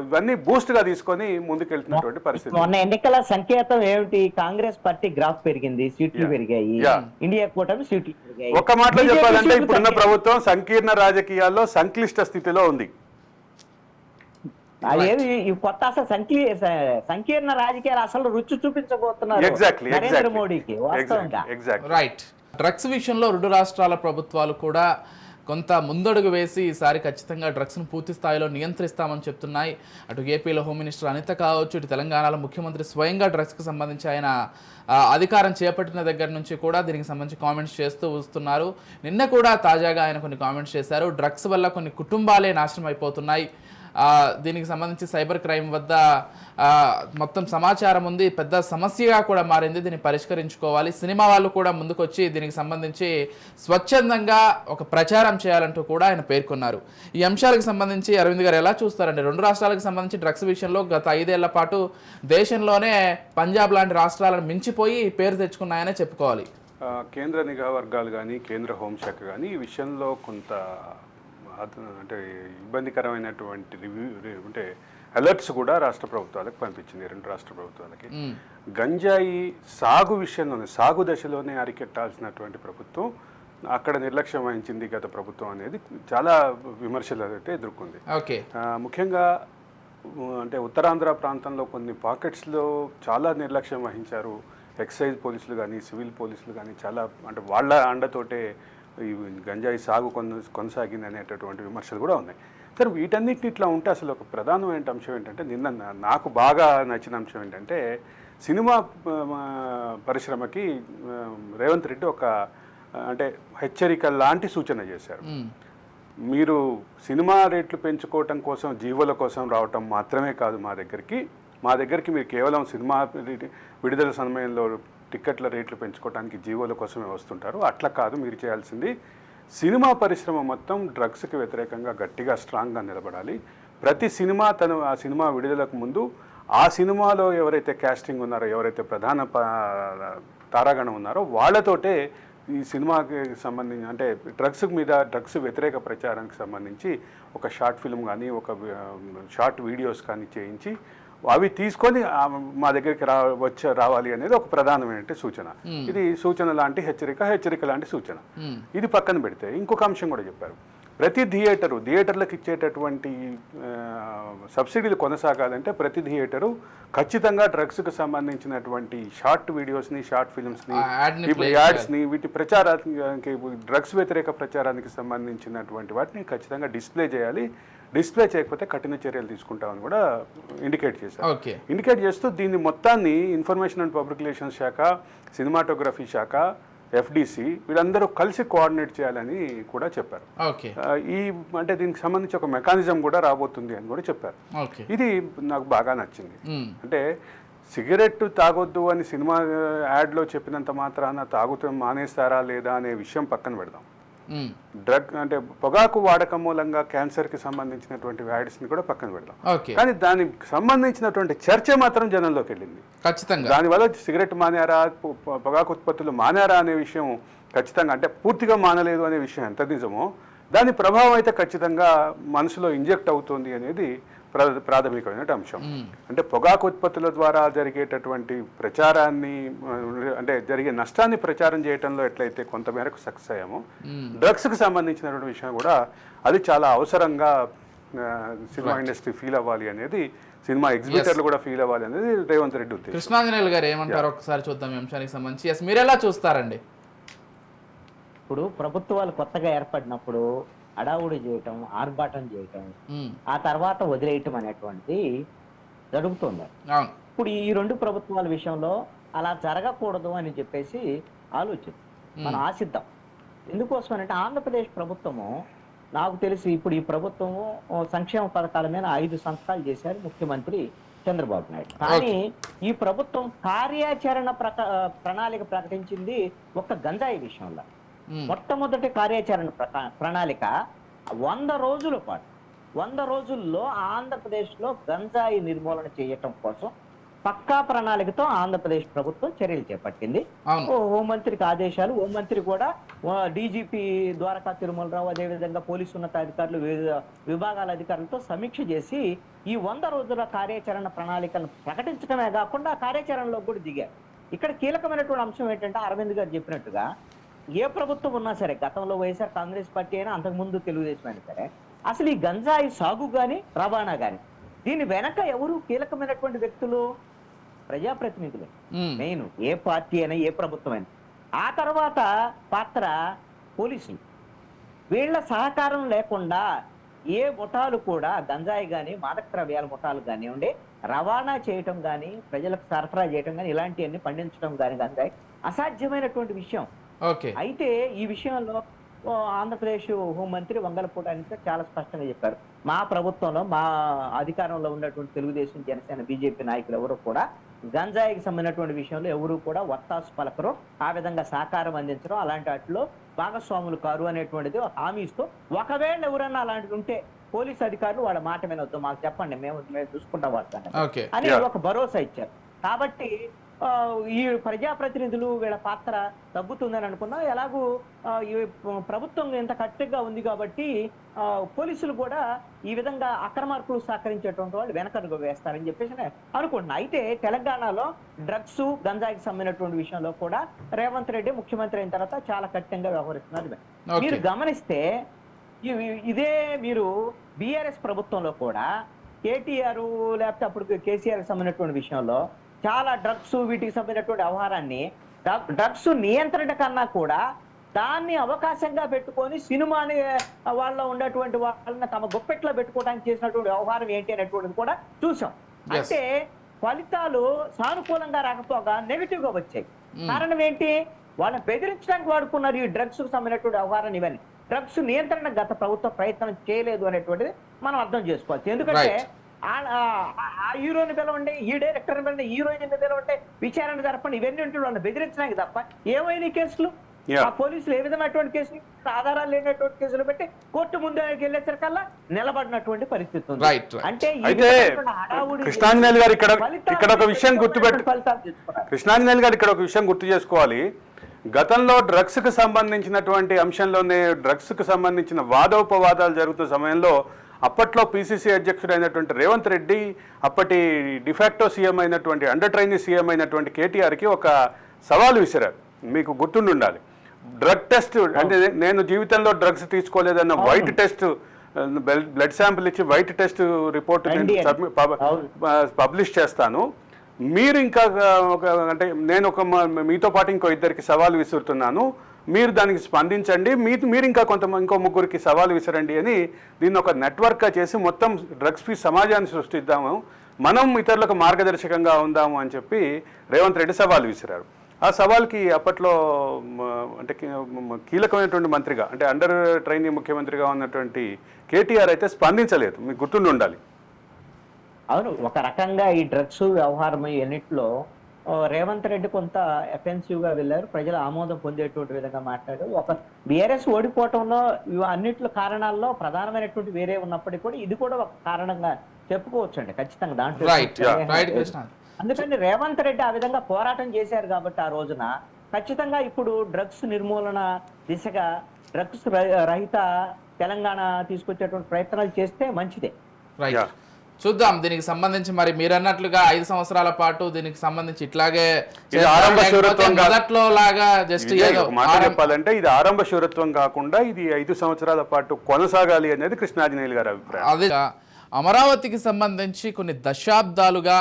ఇవన్నీ బూస్ట్గా తీసుకొని ముందుకెళ్తున్నటువంటి పరిస్థితి.
మొన్న ఎన్నికల సంకేతం ఏమిటి? కాంగ్రెస్ పార్టీ గ్రాఫ్ పెరిగింది, సీట్లు పెరిగాయి, ఇండియా కూటమి సీట్లు పెరిగాయి.
ఒక మాటలో చెప్పాలంటే ఇప్పుడున్న ప్రభుత్వం సంకీర్ణ రాజకీయాల్లో సంక్లిష్ట స్థితిలో ఉంది.
అదేది కొత్త అసలు సంకీర్ణ రాజకీయాలు అసలు రుచి చూపించబోతున్నారు నరేంద్ర మోడీకి వాస్తవంగా.
రైట్. డ్రగ్స్ విషయంలో రెండు రాష్ట్రాల ప్రభుత్వాలు కూడా కొంత ముందడుగు వేసి ఈసారి ఖచ్చితంగా డ్రగ్స్ను పూర్తి స్థాయిలో నియంత్రిస్తామని చెప్తున్నాయి. అటు ఏపీలో హోమ్ మినిస్టర్ అనిత కావచ్చు, ఇటు తెలంగాణలో ముఖ్యమంత్రి స్వయంగా డ్రగ్స్కి సంబంధించి ఆయన అధికారం చేపట్టిన దగ్గర నుంచి కూడా దీనికి సంబంధించి కామెంట్స్ చేస్తూ వస్తున్నారు. నిన్న కూడా తాజాగా ఆయన కొన్ని కామెంట్స్ చేశారు. డ్రగ్స్ వల్ల కొన్ని కుటుంబాలే నాశనం అయిపోతున్నాయి, దీనికి సంబంధించి సైబర్ క్రైమ్ వద్ద మొత్తం సమాచారం ఉంది, పెద్ద సమస్యగా కూడా మారింది, దీన్ని పరిష్కరించుకోవాలి, సినిమా వాళ్ళు కూడా ముందుకొచ్చి దీనికి సంబంధించి స్వచ్ఛందంగా ఒక ప్రచారం చేయాలంటూ కూడా ఆయన పేర్కొన్నారు. ఈ అంశాలకు సంబంధించి అరవింద్ గారు ఎలా చూస్తారండి? రెండు రాష్ట్రాలకు సంబంధించి డ్రగ్స్ విషయంలో గత 5 ఏళ్ల పాటు దేశంలోనే పంజాబ్ లాంటి రాష్ట్రాలను మించిపోయి పేరు తెచ్చుకున్నాయనే చెప్పుకోవాలి.
కేంద్ర నిఘా వర్గాలు కానీ కేంద్ర హోంశాఖ కానీ ఈ విషయంలో కొంత అంటే ఇబ్బందికరమైనటువంటి అంటే అలర్ట్స్ కూడా రాష్ట్ర ప్రభుత్వాలకు పంపించింది, రెండు రాష్ట్ర ప్రభుత్వాలకి. గంజాయి సాగు విషయంలోనే, సాగు దశలోనే అరికెట్టాల్సినటువంటి ప్రభుత్వం అక్కడ నిర్లక్ష్యం వహించింది గత ప్రభుత్వం అనేది చాలా విమర్శలు అయితే ఎదుర్కొంది. ముఖ్యంగా అంటే ఉత్తరాంధ్ర ప్రాంతంలో కొన్ని పాకెట్స్లో చాలా నిర్లక్ష్యం వహించారు. ఎక్సైజ్ పోలీసులు కానీ సివిల్ పోలీసులు కానీ చాలా అంటే వాళ్ళ అండతోటే ఈ గంజాయి సాగు కొనసాగింది అనేటటువంటి విమర్శలు కూడా ఉన్నాయి. సరే, వీటన్నిటిని ఇట్లా ఉంటే అసలు ఒక ప్రధానమైన అంశం ఏంటంటే, నిన్న నాకు బాగా నచ్చిన అంశం ఏంటంటే, సినిమా పరిశ్రమకి రేవంత్ రెడ్డి ఒక అంటే హెచ్చరిక లాంటి సూచన చేశారు. మీరు సినిమా రేట్లు పెంచుకోవటం కోసం, జీవోల కోసం రావటం మాత్రమే కాదు మా దగ్గరికి మీరు కేవలం సినిమా విడుదల సమయంలో టిక్కెట్ల రేట్లు పెంచుకోవడానికి జీవోల కోసమే వస్తుంటారు. అట్లా కాదు, మీరు చేయాల్సింది సినిమా పరిశ్రమ మొత్తం డ్రగ్స్కి వ్యతిరేకంగా గట్టిగా స్ట్రాంగ్గా నిలబడాలి. ప్రతి సినిమా ఆ సినిమా విడుదలకు ముందు ఆ సినిమాలో ఎవరైతే కాస్టింగ్ ఉన్నారో, ఎవరైతే ప్రధాన తారాగణం ఉన్నారో వాళ్ళతోటే ఈ సినిమాకి సంబంధించి అంటే డ్రగ్స్ వ్యతిరేక ప్రచారానికి సంబంధించి ఒక షార్ట్ ఫిల్మ్ కానీ ఒక షార్ట్ వీడియోస్ కానీ చేయించి అవి తీసుకొని మా దగ్గరికి రావాలి అనేది ఒక ప్రధానమైన సూచన. ఇది సూచన లాంటి హెచ్చరిక లాంటి సూచన. ఇది పక్కన పెడితే ఇంకొక అంశం కూడా చెప్పారు. ప్రతి థియేటర్లకు ఇచ్చేటటువంటి సబ్సిడీలు కొనసాగాలంటే ప్రతి థియేటరు ఖచ్చితంగా డ్రగ్స్కి సంబంధించినటువంటి షార్ట్ వీడియోస్ని, షార్ట్ ఫిల్మ్స్ని, యాడ్స్ని, వీటి ప్రచారానికి, డ్రగ్స్ వ్యతిరేక ప్రచారానికి సంబంధించినటువంటి వాటిని ఖచ్చితంగా డిస్ప్లే చేయాలి. డిస్ప్లే చేయకపోతే కఠిన చర్యలు తీసుకుంటామని కూడా ఇండికేట్ చేశారు. ఇండికేట్ చేస్తూ దీన్ని మొత్తాన్ని ఇన్ఫర్మేషన్ అండ్ పబ్లిక్ రిలేషన్స్ శాఖ, సినిమాటోగ్రఫీ శాఖ, ఎఫ్డిసి వీళ్ళందరూ కలిసి కోఆర్డినేట్ చేయాలని కూడా చెప్పారు. ఈ అంటే దీనికి సంబంధించి ఒక మెకానిజం కూడా రాబోతుంది అని కూడా చెప్పారు. ఇది నాకు బాగా నచ్చింది. అంటే సిగరెట్ తాగొద్దు అని సినిమా యాడ్లో చెప్పినంత మాత్రాన తాగుతూ మానేస్తారా లేదా అనే విషయం పక్కన పెడదాం. డ్రగ్ అంటే పొగాకు వాడకం మూలంగా క్యాన్సర్కి సంబంధించినటువంటి యాడ్స్ని కూడా పక్కన పెడదాం. కానీ దానికి సంబంధించినటువంటి చర్చ మాత్రం జనంలోకి వెళ్ళింది. దానివల్ల సిగరెట్ మానారా, పొగాకు ఉత్పత్తులు మానారా అనే విషయం ఖచ్చితంగా, అంటే పూర్తిగా మానలేదు అనే విషయం ఎంత నిజమో దాని ప్రభావం అయితే ఖచ్చితంగా మనసులో ఇంజెక్ట్ అవుతుంది అనేది ప్రాథమికమైన అంశం. అంటే పొగాకు ఉత్పత్తుల ద్వారా జరిగేటటువంటి ప్రచారాన్ని, అంటే జరిగే నష్టాన్ని ప్రచారం చేయడంలో ఎట్లయితే కొంతమేరకు సక్సెస్ అయ్యామో, డ్రగ్స్కి సంబంధించినటువంటి విషయం కూడా అది చాలా అవసరంగా సినిమా ఇండస్ట్రీ ఫీల్ అవ్వాలి అనేది, సినిమా ఎగ్జిబిటర్లు కూడా ఫీల్ అవ్వాలి అనేది రేవంత్ రెడ్డి ఉద్దేశం.
కృష్ణాంజనేయులు గారు ఏమంటారు ఒకసారి చూద్దాం ఈ అంశానికి సంబంధించి. మీరు ఎలా చూస్తారండి?
ఇప్పుడు ప్రభుత్వాలు కొత్తగా ఏర్పడినప్పుడు అడావుడి చేయటం, ఆర్భాటం చేయటం, ఆ తర్వాత వదిలేయటం అనేటువంటిది జరుగుతుంది. ఇప్పుడు ఈ రెండు ప్రభుత్వాల విషయంలో అలా జరగకూడదు అని చెప్పేసి మనం ఆశిద్దాం. ఎందుకోసం అంటే ఆంధ్రప్రదేశ్ ప్రభుత్వము, నాకు తెలిసి ఇప్పుడు ఈ ప్రభుత్వము సంక్షేమ పథకాల మీద 5 సంతకాలు చేశారు ముఖ్యమంత్రి చంద్రబాబు నాయుడు. కానీ ఈ ప్రభుత్వం కార్యాచరణ ప్రణాళిక ప్రకటించింది ఒక్క గంజాయి విషయంలో. మొట్టమొదటి కార్యాచరణ ప్రణాళిక 100 రోజుల పాటు, 100 రోజుల్లో ఆంధ్రప్రదేశ్లో గంజాయి నిర్మూలన చేయటం కోసం పక్కా ప్రణాళికతో ఆంధ్రప్రదేశ్ ప్రభుత్వం చర్యలు చేపట్టింది.
అవును.
హోంమంత్రికి ఆదేశాలు, హోంమంత్రి కూడా డీజీపీ ద్వారకా తిరుమలరావు, అదేవిధంగా పోలీసు ఉన్నతాధికారులు, వివిధ విభాగాల అధికారులతో సమీక్ష చేసి ఈ 100 రోజుల కార్యాచరణ ప్రణాళికలను ప్రకటించడమే కాకుండా కార్యాచరణలో కూడా దిగారు. ఇక్కడ కీలకమైనటువంటి అంశం ఏంటంటే అరవింద్ గారు చెప్పినట్టుగా ఏ ప్రభుత్వం ఉన్నా సరే, గతంలో వైఎస్ఆర్ కాంగ్రెస్ పార్టీ అయినా, అంతకుముందు తెలుగుదేశం అయినా సరే, అసలు ఈ గంజాయి సాగు కానీ రవాణా కానీ దీని వెనక ఎవరు కీలకమైనటువంటి వ్యక్తులు? ప్రజాప్రతినిధులు మెయిన్. ఏ పార్టీ అయినా, ఏ ప్రభుత్వం అయినా. ఆ తర్వాత పాత్ర పోలీసులు. వీళ్ళ సహకారం లేకుండా ఏ ముఠాలు కూడా గంజాయి కానీ, మాదక ద్రవ్యాల ముఠాలు కానివ్వండి, రవాణా చేయటం కానీ, ప్రజలకు సరఫరా చేయటం కానీ, ఇలాంటివన్నీ పండించడం కానీ గంజాయి అసాధ్యమైనటువంటి విషయం. అయితే ఈ విషయంలో ఆంధ్రప్రదేశ్ హోంమంత్రి వంగలపూడి అనిత చాలా స్పష్టంగా చెప్పారు. మా ప్రభుత్వంలో, మా అధికారంలో ఉన్నటువంటి తెలుగుదేశం, జనసేన, బీజేపీ నాయకులు ఎవరు కూడా గంజాయికి సంబంధించినటువంటి విషయంలో ఎవరు కూడా వత్తాసు పలకరు, ఆ విధంగా సహకారం అందించడం, అలాంటి వాటిలో భాగస్వాములు కారు అనేటువంటిది హామీ ఇస్తూ, ఒకవేళ ఎవరన్నా అలాంటిది ఉంటే పోలీసు అధికారులు వాళ్ళ మాట వినొద్దు, మాకు చెప్పండి, మేము చూసుకుంటాం వాడతాను అని ఒక భరోసా ఇచ్చారు. కాబట్టి ఈ ప్రజాప్రతినిధులు వీళ్ళ పాత్ర తగ్గుతుందని అనుకున్నా. ఎలాగూ ఈ ప్రభుత్వం ఇంత కట్టుగా ఉంది కాబట్టి పోలీసులు కూడా ఈ విధంగా అక్రమార్కులు సహకరించేటువంటి వాళ్ళు వెనకడుగు వేస్తారని చెప్పేసి అనుకుంటున్నా. అయితే తెలంగాణలో డ్రగ్స్, గంజాయికి సంబంధించినటువంటి విషయంలో కూడా రేవంత్ రెడ్డి ముఖ్యమంత్రి అయిన తర్వాత చాలా కఠినంగా వ్యవహరిస్తున్నారు. మీరు గమనిస్తే ఇదే మీరు బీఆర్ఎస్ ప్రభుత్వంలో కూడా కేటీఆర్ లేకపోతే అప్పుడు కేసీఆర్ సంబంధించినటువంటి విషయంలో చాలా డ్రగ్స్, వీటికి సంబంధించినటువంటి వ్యవహారాన్ని, డ్రగ్స్ నియంత్రణ కన్నా కూడా దాన్ని అవకాశంగా పెట్టుకొని సినిమాని వాళ్ళలో ఉన్నటువంటి వాళ్ళని తమ గుప్పెట్లో పెట్టుకోవడానికి చేసినటువంటి వ్యవహారం ఏంటి అనేటువంటిది కూడా చూసాం. అంటే ఫలితాలు సానుకూలంగా రాకపోగా నెగిటివ్ గా వచ్చాయి. కారణం ఏంటి? వాళ్ళని బెదిరించడానికి వాడుకున్నారు ఈ డ్రగ్స్ కు సంబంధించినటువంటి వ్యవహారాన్ని. ఇవన్నీ డ్రగ్స్ నియంత్రణ గత ప్రభుత్వం ప్రయత్నం చేయలేదు అనేటువంటిది మనం అర్థం చేసుకోవచ్చు. ఎందుకంటే ఆ హీరోని పిలవండి, ఈ డైరెక్టర్ పిలవండి, హీరోయిన్ పిలవండి, విచారణ జరపండి, ఇవన్నీ ఉంటే వాళ్ళని బెదిరించడానికి తప్ప ఏమైనా కేసులు ఆ పోలీసులు ఏ విధమైనటువంటి కేసులు, ఆధారాలు లేనటువంటి కేసులు పెట్టి కోర్టు ముందుకు వెళ్ళేసరికల్లా నిలబడినటువంటి పరిస్థితి ఉంది.
అంటే కృష్ణాంజనేయులు గారు ఇక్కడ ఒక విషయం కృష్ణాంజనేయులు గారు ఇక్కడ ఒక విషయం గుర్తు చేసుకోవాలి. గతంలో డ్రగ్స్ కు సంబంధించినటువంటి అంశంలోనే, డ్రగ్స్ కు సంబంధించిన వాదోపవాదాలు జరుగుతున్న సమయంలో అప్పట్లో పిసిసి అధ్యక్షుడు అయినటువంటి రేవంత్ రెడ్డి, అప్పటి డిఫాక్టో సీఎం అయినటువంటి, అండర్ ట్రైనీ సీఎం అయినటువంటి కేటీఆర్కి ఒక సవాలు విసిరారు. మీకు గుర్తుండాలి. డ్రగ్ టెస్ట్ అంటే, నేను జీవితంలో డ్రగ్స్ తీసుకోలేదన్న వైట్ టెస్ట్, బ్లడ్ శాంపిల్ ఇచ్చి వైట్ టెస్ట్ రిపోర్ట్ నేను పబ్లిష్ చేస్తాను, మీరు ఇంకా అంటే నేను మీతో పాటు ఇంకో ఇద్దరికి సవాలు విసురుతున్నాను, మీరు దానికి స్పందించండి, మీరు ఇంకా ఇంకో ముగ్గురికి సవాలు విసరండి అని దీన్ని ఒక నెట్వర్క్గా చేసి మొత్తం డ్రగ్స్ ఫ్రీ సమాజాన్ని సృష్టిద్దాము, మనం ఇతరులకు మార్గదర్శకంగా ఉందాము అని చెప్పి రేవంత్ రెడ్డి సవాలు విసిరారు. ఆ సవాల్కి అప్పట్లో అంటే కీలకమైనటువంటి మంత్రిగా, అంటే అండర్ ట్రైనీ ముఖ్యమంత్రిగా ఉన్నటువంటి కేటీఆర్ అయితే స్పందించలేదు. మీకు గుర్తుండి ఉండాలి.
అవును, ఒక రకంగా ఈ డ్రగ్స్ వ్యవహారం ఎన్నిట్లో రేవంత్ రెడ్డి కొంత ఎఫెన్సివ్ గా వెళ్ళారు, ప్రజల ఆమోదం పొందేటువంటి విధంగా మాట్లాడారు. ఒక బీఆర్ఎస్ ఓడిపోవటంలో అన్నింటి కారణాల్లో ప్రధానమైనటువంటి వేరే ఉన్నప్పటికీ కూడా ఇది కూడా ఒక కారణంగా చెప్పుకోవచ్చు అండి ఖచ్చితంగా దాంట్లో. అందుకని రేవంత్ రెడ్డి ఆ విధంగా పోరాటం చేశారు కాబట్టి ఆ రోజున ఖచ్చితంగా ఇప్పుడు డ్రగ్స్ నిర్మూలన దిశగా, డ్రగ్స్ రహిత తెలంగాణ తీసుకొచ్చేటువంటి ప్రయత్నాలు చేస్తే మంచిదే.
చూద్దాం దీనికి సంబంధించి. మరి మీరు అన్నట్లుగా 5 సంవత్సరాల పాటు దీనికి సంబంధించి ఇట్లాగే మొదట్లో లాగా జస్ట్
చెప్పాలంటే ఇది ఆరంభ శూరత్వం కాకుండా ఇది 5 సంవత్సరాల పాటు కొనసాగాలి అనేది కృష్ణాంజనేయులు గారి అభిప్రాయం.
అదే అమరావతికి సంబంధించి కొన్ని దశాబ్దాలుగా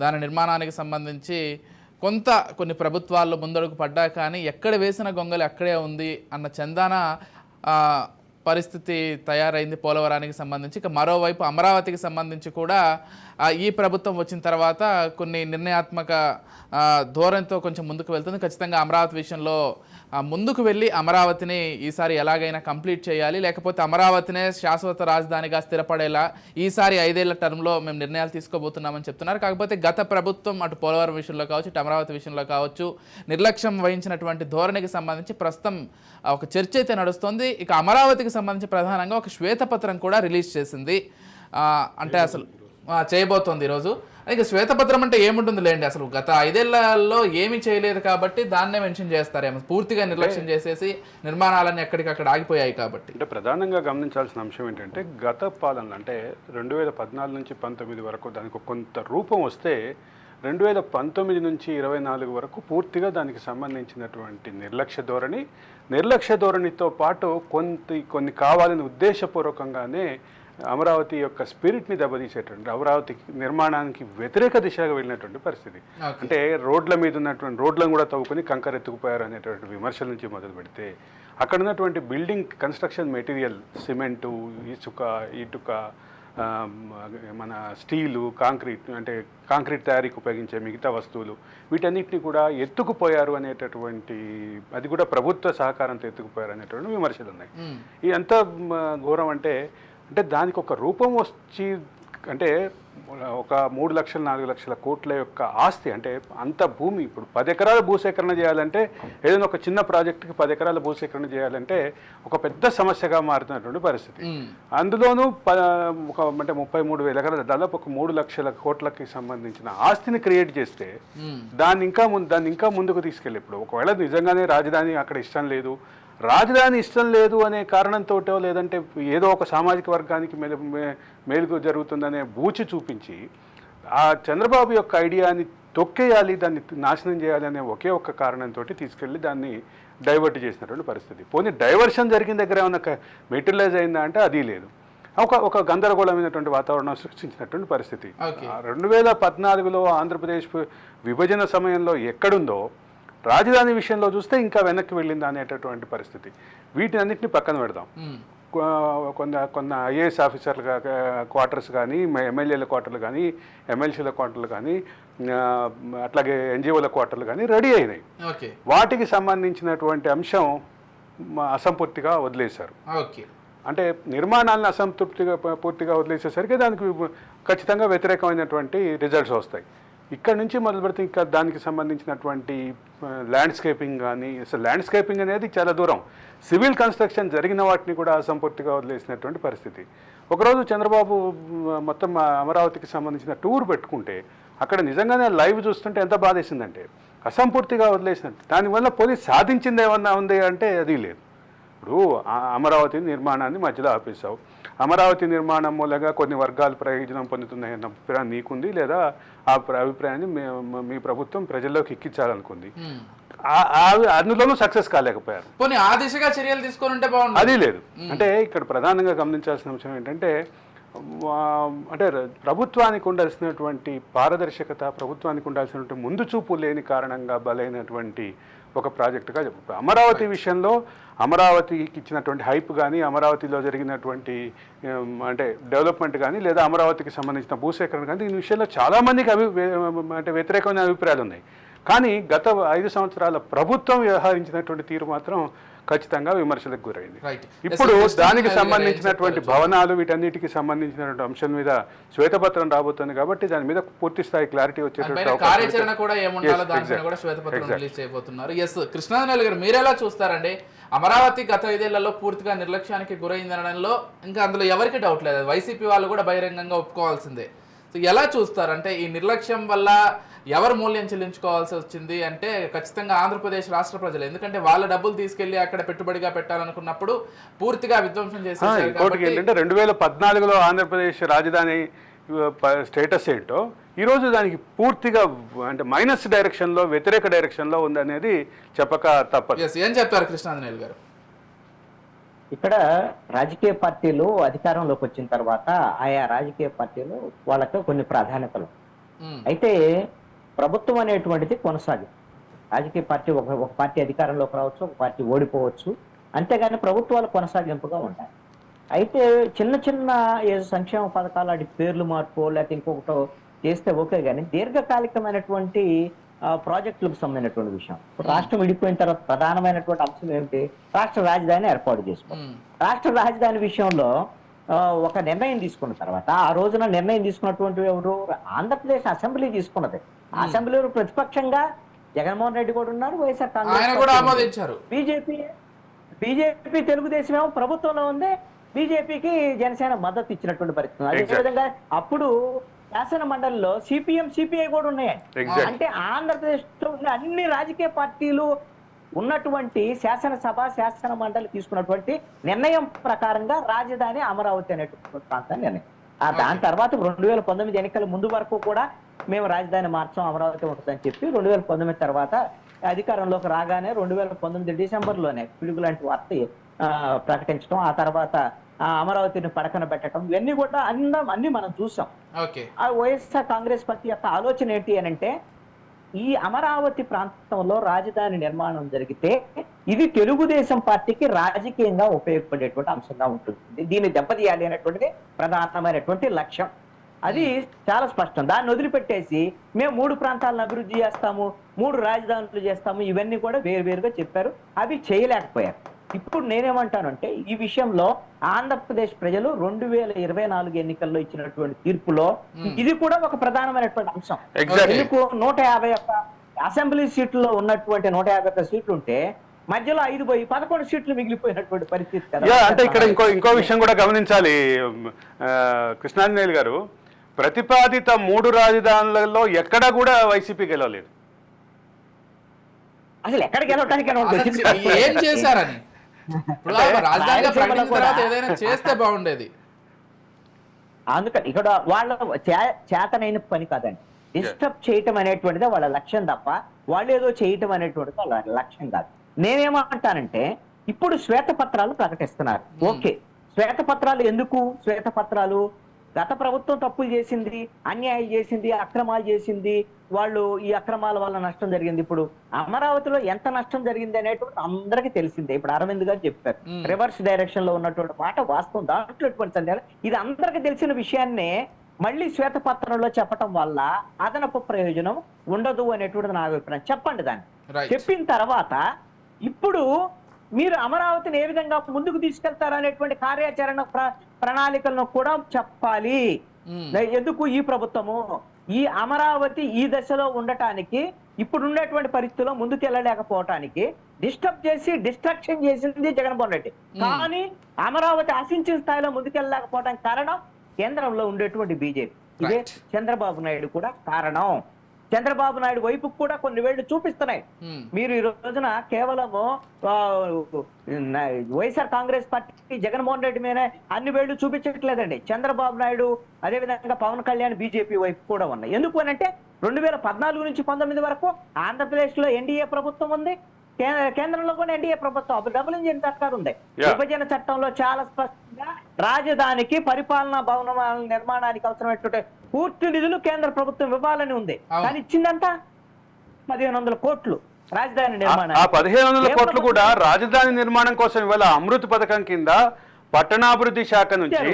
దాని నిర్మాణానికి సంబంధించి కొన్ని ప్రభుత్వాల్లో ముందడుగు పడ్డా కానీ ఎక్కడ వేసిన గొంగలి అక్కడే ఉంది అన్న చందాన పరిస్థితి తయారైంది పోలవరానికి సంబంధించి. ఇక మరోవైపు అమరావతికి సంబంధించి కూడా ఈ ప్రభుత్వం వచ్చిన తర్వాత కొన్ని నిర్ణయాత్మక ధోరణితో కొంచెం ముందుకు వెళ్తుంది. ఖచ్చితంగా అమరావతి విషయంలో ముందుకు వెళ్ళి అమరావతిని ఈసారి ఎలాగైనా కంప్లీట్ చేయాలి, లేకపోతే అమరావతినే శాశ్వత రాజధానిగా స్థిరపడేలా ఈసారి 5 ఏళ్ల టర్మ్లో మేము నిర్ణయాలు తీసుకోబోతున్నామని చెప్తున్నారు. కాకపోతే గత ప్రభుత్వం అటు పోలవరం విషయంలో కావచ్చు, ఇటు అమరావతి విషయంలో కావచ్చు నిర్లక్ష్యం వహించినటువంటి ధోరణికి సంబంధించి ప్రస్తుతం ఒక చర్చ అయితే నడుస్తుంది. ఇక అమరావతికి సంబంధించి ప్రధానంగా ఒక శ్వేతపత్రం కూడా రిలీజ్ చేసింది, అంటే అసలు చేయబోతోంది ఈరోజు. ఇక శ్వేతపత్రం అంటే ఏముంటుంది లేండి, అసలు గత 5 ఏళ్లలో ఏమీ చేయలేదు కాబట్టి దాన్నే మెన్షన్ చేస్తారేమో, పూర్తిగా నిర్లక్ష్యం చేసేసి నిర్మాణాలన్నీ ఎక్కడికక్కడ ఆగిపోయాయి కాబట్టి.
అంటే ప్రధానంగా గమనించాల్సిన అంశం ఏంటంటే గత పాలన అంటే 2014 నుంచి 19 వరకు దానికి కొంత రూపం వస్తే 2019 నుంచి 24 వరకు పూర్తిగా దానికి సంబంధించినటువంటి నిర్లక్ష్య ధోరణితో పాటు కొన్ని కావాలని ఉద్దేశపూర్వకంగానే అమరావతి యొక్క స్పిరిట్ని దెబ్బతీసేటువంటి, అమరావతి నిర్మాణానికి వ్యతిరేక దిశగా వెళ్ళినటువంటి పరిస్థితి. అంటే రోడ్ల మీద ఉన్నటువంటి రోడ్లను కూడా తవ్వుకొని కంకర ఎత్తుకుపోయారు అనేటువంటి విమర్శల నుంచి మొదలు పెడితే అక్కడ ఉన్నటువంటి బిల్డింగ్ కన్స్ట్రక్షన్ మెటీరియల్ సిమెంటు, ఇటుక, మన స్టీలు, కాంక్రీట్ తయారీకి ఉపయోగించే మిగతా వస్తువులు వీటన్నిటిని కూడా ఎత్తుకుపోయారు అనేటటువంటి, అది కూడా ప్రభుత్వ సహకారంతో ఎత్తుకుపోయారు అనేటువంటి విమర్శలు ఉన్నాయి. ఇది ఎంత ఘోరం అంటే దానికి ఒక రూపం వచ్చి అంటే ఒక 3 లక్షల 4 లక్షల కోట్ల యొక్క ఆస్తి, అంటే అంత భూమి ఇప్పుడు 10 ఎకరాల భూసేకరణ చేయాలంటే, ఏదైనా ఒక చిన్న ప్రాజెక్టుకి 10 ఎకరాల భూసేకరణ చేయాలంటే ఒక పెద్ద సమస్యగా మారుతున్నటువంటి పరిస్థితి. అందులోనూ అంటే 33,000 ఎకరాల దాదాపు ఒక 3 లక్షల కోట్లకి సంబంధించిన ఆస్తిని క్రియేట్ చేస్తే దాన్ని ఇంకా ముందుకు తీసుకెళ్ళి, ఇప్పుడు ఒకవేళ నిజంగానే రాజధాని అక్కడ ఇష్టం లేదు అనే కారణంతో, లేదంటే ఏదో ఒక సామాజిక వర్గానికి మేలుకు జరుగుతుందనే బూచి చూపించి ఆ చంద్రబాబు యొక్క ఐడియాని తొక్కేయాలి, దాన్ని నాశనం చేయాలి అనే ఒకే ఒక్క కారణంతో తీసుకెళ్ళి దాన్ని డైవర్ట్ చేసినటువంటి పరిస్థితి. పోనీ డైవర్షన్ జరిగిన దగ్గర ఏమైనా మెటీరియలైజ్ అయిందా అంటే అది లేదు. ఒక గందరగోళమైనటువంటి వాతావరణం సృష్టించినటువంటి పరిస్థితి. 2014లో ఆంధ్రప్రదేశ్ విభజన సమయంలో ఎక్కడుందో రాజధాని విషయంలో చూస్తే ఇంకా వెనక్కి వెళ్ళిందా అనేటటువంటి పరిస్థితి. వీటిని అన్నింటినీ పక్కన పెడదాం. కొన్ని ఐఏఎస్ ఆఫీసర్ల క్వార్టర్స్ కానీ, ఎమ్మెల్యేల క్వార్టర్లు కానీ, ఎమ్మెల్సీల క్వార్టర్లు కానీ, అట్లాగే ఎన్జిఓల క్వార్టర్లు కానీ రెడీ అయినాయి. వాటికి సంబంధించినటువంటి అంశం అసంపూర్తిగా వదిలేశారు. అంటే నిర్మాణాలను పూర్తిగా వదిలేసేసరికి దానికి ఖచ్చితంగా వ్యతిరేకమైనటువంటి రిజల్ట్స్ వస్తాయి. ఇక్కడ నుంచి మొదలు పెడితే ఇంకా దానికి సంబంధించినటువంటి ల్యాండ్స్కేపింగ్ కానీ, అసలు ల్యాండ్స్కేపింగ్ అనేది చాలా దూరం, సివిల్ కన్స్ట్రక్షన్ జరిగిన వాటిని కూడా అసంపూర్తిగా వదిలేసినటువంటి పరిస్థితి. ఒకరోజు చంద్రబాబు మొత్తం అమరావతికి సంబంధించిన టూర్ పెట్టుకుంటే అక్కడ నిజంగానే లైవ్ చూస్తుంటే ఎంత బాధేసిందంటే అసంపూర్తిగా వదిలేసినట్టు. దానివల్ల పోలీస్ సాధించింది ఏమన్నా ఉంది అంటే అది లేదు. ఇప్పుడు అమరావతి నిర్మాణాన్ని మధ్యలో ఆపేశావు. అమరావతి నిర్మాణం మూలంగా కొన్ని వర్గాలు ప్రయోజనం పొందుతున్నాయన్న అభిప్రాయం నీకుంది, లేదా ఆ అభిప్రాయాన్ని మీ ప్రభుత్వం ప్రజల్లోకి ఎక్కించాలనుకుంది. అందులోనూ సక్సెస్ కాలేకపోయారు.
ఆ దిశగా చర్యలు తీసుకొని
అది లేదు. అంటే ఇక్కడ ప్రధానంగా గమనించాల్సిన అంశం ఏంటంటే ప్రభుత్వానికి ఉండాల్సినటువంటి పారదర్శకత, ప్రభుత్వానికి ఉండాల్సినటువంటి ముందు చూపు లేని కారణంగా బలైనటువంటి ఒక ప్రాజెక్టుగా చెప్తారు. అమరావతి విషయంలో అమరావతికి ఇచ్చినటువంటి హైప్ కానీ, అమరావతిలో జరిగినటువంటి అంటే డెవలప్మెంట్ కానీ, లేదా అమరావతికి సంబంధించిన భూసేకరణ కానీ, దీని విషయంలో చాలామందికి వ్యతిరేకమైన అభిప్రాయాలు ఉన్నాయి. కానీ గత 5 సంవత్సరాల ప్రభుత్వం వ్యవహరించినటువంటి తీరు మాత్రం ఖచ్చితంగా విమర్శలకు గురైంది. ఇప్పుడు దానికి సంబంధించినటువంటి భవనాలు, వీటన్నిటికి సంబంధించినటువంటి అంశం మీద శ్వేతపత్రం రాబోతుంది కాబట్టి దాని మీద పూర్తి స్థాయి క్లారిటీ వచ్చేటట్టు
కార్యాచరణ కూడా ఏముండాలో దాని కూడా శ్వేతపత్రం రిలీజ్ చేయబోతున్నారు. కృష్ణాంజనేయులు గారు, మీరు ఎలా చూస్తారండి? అమరావతి గత 5 ఏళ్లలో పూర్తిగా నిర్లక్ష్యానికి గురైందనడంలో ఇంకా అందులో ఎవరికి డౌట్ లేదు, వైసీపీ వాళ్ళు కూడా బహిరంగంగా ఒప్పుకోవాల్సిందే. సో ఎలా చూస్తారంటే ఈ నిర్లక్ష్యం వల్ల ఎవరు మూల్యం చెల్లించుకోవాల్సి వచ్చింది అంటే ఖచ్చితంగా ఆంధ్రప్రదేశ్ రాష్ట్ర ప్రజలు, ఎందుకంటే వాళ్ళ డబ్బులు తీసుకెళ్లి అక్కడ పెట్టుబడిగా పెట్టాలనుకున్నప్పుడు పూర్తిగా విధ్వంసం చేశారు.
ఇంకోటి ఏంటంటే 2014లో ఆంధ్రప్రదేశ్ రాజధాని స్టేటస్ ఏంటో ఈరోజు దానికి పూర్తిగా అంటే మైనస్ డైరెక్షన్లో, వ్యతిరేక డైరెక్షన్లో ఉందనేది చెప్పక తప్పదు.
ఏం చెప్తారు కృష్ణాంజనేయులు గారు?
ఇక్కడ రాజకీయ పార్టీలు అధికారంలోకి వచ్చిన తర్వాత ఆయా రాజకీయ పార్టీలు వాళ్ళకి కొన్ని ప్రాధాన్యతలు, అయితే ప్రభుత్వం అనేటువంటిది కొనసాగి రాజకీయ పార్టీ ఒక పార్టీ అధికారంలోకి రావచ్చు, ఒక పార్టీ ఓడిపోవచ్చు, అంతేగాని ప్రభుత్వాలు కొనసాగింపుగా ఉంటాయి. అయితే చిన్న చిన్న సంక్షేమ పథకాలు వాటి పేర్లు మార్పు లేకపోతే ఇంకొకటో చేస్తే ఓకే, కానీ దీర్ఘకాలికమైనటువంటి ప్రాజెక్టులకు సంబంధించినటువంటి విషయం. రాష్ట్రం విడిపోయిన తర్వాత ప్రధానమైనటువంటి అంశం ఏమిటి? రాష్ట్ర రాజధాని ఏర్పాటు చేసుకోవడం. రాష్ట్ర రాజధాని విషయంలో ఒక నిర్ణయం తీసుకున్న తర్వాత ఆ రోజున నిర్ణయం తీసుకున్నటువంటి ఎవరు? ఆంధ్రప్రదేశ్ అసెంబ్లీ తీసుకున్నది. అసెంబ్లీలో ప్రతిపక్షంగా జగన్మోహన్ రెడ్డి కూడా ఉన్నారు, వైఎస్ఆర్ కాంగ్రెస్, బీజేపీ తెలుగుదేశం ఏమో ప్రభుత్వంలో ఉంది, బీజేపీకి జనసేన మద్దతు ఇచ్చినటువంటి పరిస్థితి. అదేవిధంగా అప్పుడు శాసన మండలిలో సిపిఎం సిపిఐ కూడా ఉన్నాయి.
Exactly.
అంటే ఆంధ్రప్రదేశ్ లో ఉన్న అన్ని రాజకీయ పార్టీలు ఉన్నటువంటి శాసన మండలి తీసుకున్నటువంటి నిర్ణయం ప్రకారంగా రాజధాని అమరావతి అనేటువంటి ప్రాంతాన్ని నిర్ణయం. దాని తర్వాత 2019 ఎన్నికల ముందు వరకు కూడా మేము రాజధాని మార్చాం, అమరావతి ఉంటుందని చెప్పి 2019 తర్వాత అధికారంలోకి రాగానే 2019 డిసెంబర్లోనే పిడుగు లాంటి వార్త ప్రకటించడం, ఆ తర్వాత అమరావతిని పడకన పెట్టడం, ఇవన్నీ కూడా అన్ని మనం చూసాం. ఆ వైఎస్ఆర్ కాంగ్రెస్ పార్టీ యొక్క ఆలోచన ఏంటి అని అంటే, ఈ అమరావతి ప్రాంతంలో రాజధాని నిర్మాణం జరిగితే ఇది తెలుగుదేశం పార్టీకి రాజకీయంగా ఉపయోగపడేటువంటి అంశంగా ఉంటుంది, దీన్ని దెబ్బతీయాలి అనేటువంటిది ప్రధానమైనటువంటి లక్ష్యం. అది చాలా స్పష్టం. దాన్ని వదిలిపెట్టేసి మేము 3 ప్రాంతాలను అభివృద్ధి చేస్తాము, 3 రాజధానులు చేస్తాము, ఇవన్నీ కూడా వేరువేరుగా చెప్పారు, అవి చేయలేకపోయారు. ఇప్పుడు నేనేమంటానంటే, ఈ విషయంలో ఆంధ్రప్రదేశ్ ప్రజలు 2024 ఎన్నికల్లో ఇచ్చినటువంటి తీర్పులో ఇది కూడా ఒక ప్రధానమైనటువంటి అంశం. ఎందుకు 151 అసెంబ్లీ సీట్లలో ఉన్నటువంటి 151 సీట్లు ఉంటే మధ్యలో 5 పోయి 11 సీట్లు మిగిలిపోయినటువంటి పరిస్థితి కదా.
అంటే ఇక్కడ ఇంకో విషయం కూడా గమనించాలి కృష్ణాంజనేయులు గారు, ప్రతిపాదిత 3 రాజధానులలో ఎక్కడా కూడా వైసీపీ గెలవలేదు.
అసలు ఎక్కడ గెలవడానికి
ఏం చేశారని రాజధానిగా ప్రకటించిన తర్వాత ఏదైనా చేస్తే బాగుండేది.
అందుకని ఇక్కడ వాళ్ళ చేతనైన పని కాదండి, డిస్టర్బ్ చేయటం అనేటువంటిది వాళ్ళ లక్ష్యం తప్ప వాళ్ళు ఏదో చేయటం అనేటువంటిది వాళ్ళ లక్ష్యం కాదు. నేనేమంటానంటే, ఇప్పుడు శ్వేతపత్రాలు ప్రకటిస్తున్నారు. ఓకే, శ్వేతపత్రాలు ఎందుకు? శ్వేతపత్రాలు గత ప్రభుత్వం తప్పులు చేసింది, అన్యాయం చేసింది, అక్రమాలు చేసింది, వాళ్ళు ఈ అక్రమాల వల్ల నష్టం జరిగింది. ఇప్పుడు అమరావతిలో ఎంత నష్టం జరిగింది అనేటువంటి అందరికీ తెలిసిందే. ఇప్పుడు అరవింద్ గారు చెప్పారు, రివర్స్ డైరెక్షన్ లో ఉన్నటువంటి మాట వాస్తవం, దాంట్లో ఎటువంటి సందేహం. ఇది అందరికీ తెలిసిన విషయాన్నే మళ్ళీ శ్వేతపత్రంలో చెప్పటం వల్ల అదనపు ప్రయోజనం ఉండదు అనేటువంటిది నా అభిప్రాయం. చెప్పండి దాన్ని. చెప్పిన తర్వాత ఇప్పుడు మీరు అమరావతిని ఏ విధంగా ముందుకు తీసుకెళ్తారు అనేటువంటి కార్యాచరణ ప్రణాళికలను కూడా చెప్పాలి. ఎందుకు ఈ ప్రభుత్వము ఈ అమరావతి ఈ దశలో ఉండటానికి, ఇప్పుడు ఉండేటువంటి పరిస్థితుల్లో ముందుకెళ్ళలేకపోవటానికి డిస్ట్రక్షన్ చేసింది జగన్మోహన్ రెడ్డి. కానీ అమరావతి ఆశించిన స్థాయిలో ముందుకెళ్ళలేకపోవడానికి కారణం కేంద్రంలో ఉండేటువంటి బీజేపీ. ఇదే చంద్రబాబు నాయుడు కూడా కారణం. చంద్రబాబు నాయుడు వైపు కూడా కొన్ని వేళ్లు చూపిస్తున్నాయి. మీరు ఈ రోజున కేవలము వైఎస్ఆర్ కాంగ్రెస్ పార్టీ జగన్మోహన్ రెడ్డి మీద అన్ని వేళ్లు చూపించట్లేదండి. చంద్రబాబు నాయుడు, అదేవిధంగా పవన్ కళ్యాణ్ బీజేపీ వైపు కూడా ఉన్నాయి. ఎందుకు అనంటే 2014 నుంచి 19 వరకు ఆంధ్రప్రదేశ్ లో ఎన్డీఏ ప్రభుత్వం ఉంది, కేంద్రంలో కూడా ఎన్డీఏ ప్రభుత్వం, డబుల్ ఇంజిన్ సర్కార్ ఉంది. విభజన చట్టంలో చాలా స్పష్టంగా రాజధానికి, పరిపాలనా భవనాల నిర్మాణానికి అవసరమైనటువంటి పూర్తి నిధులు కేంద్ర ప్రభుత్వం ఇవ్వాలని ఉంది. కానీ ఇచ్చిందంతా 1500 కోట్లు రాజధాని నిర్మాణం.
ఆ 1500 కోట్లు కూడా రాజధాని నిర్మాణం కోసం ఇవాళ అమృత్ పథకం కింద పట్టణాభివృద్ధి శాఖ నుంచి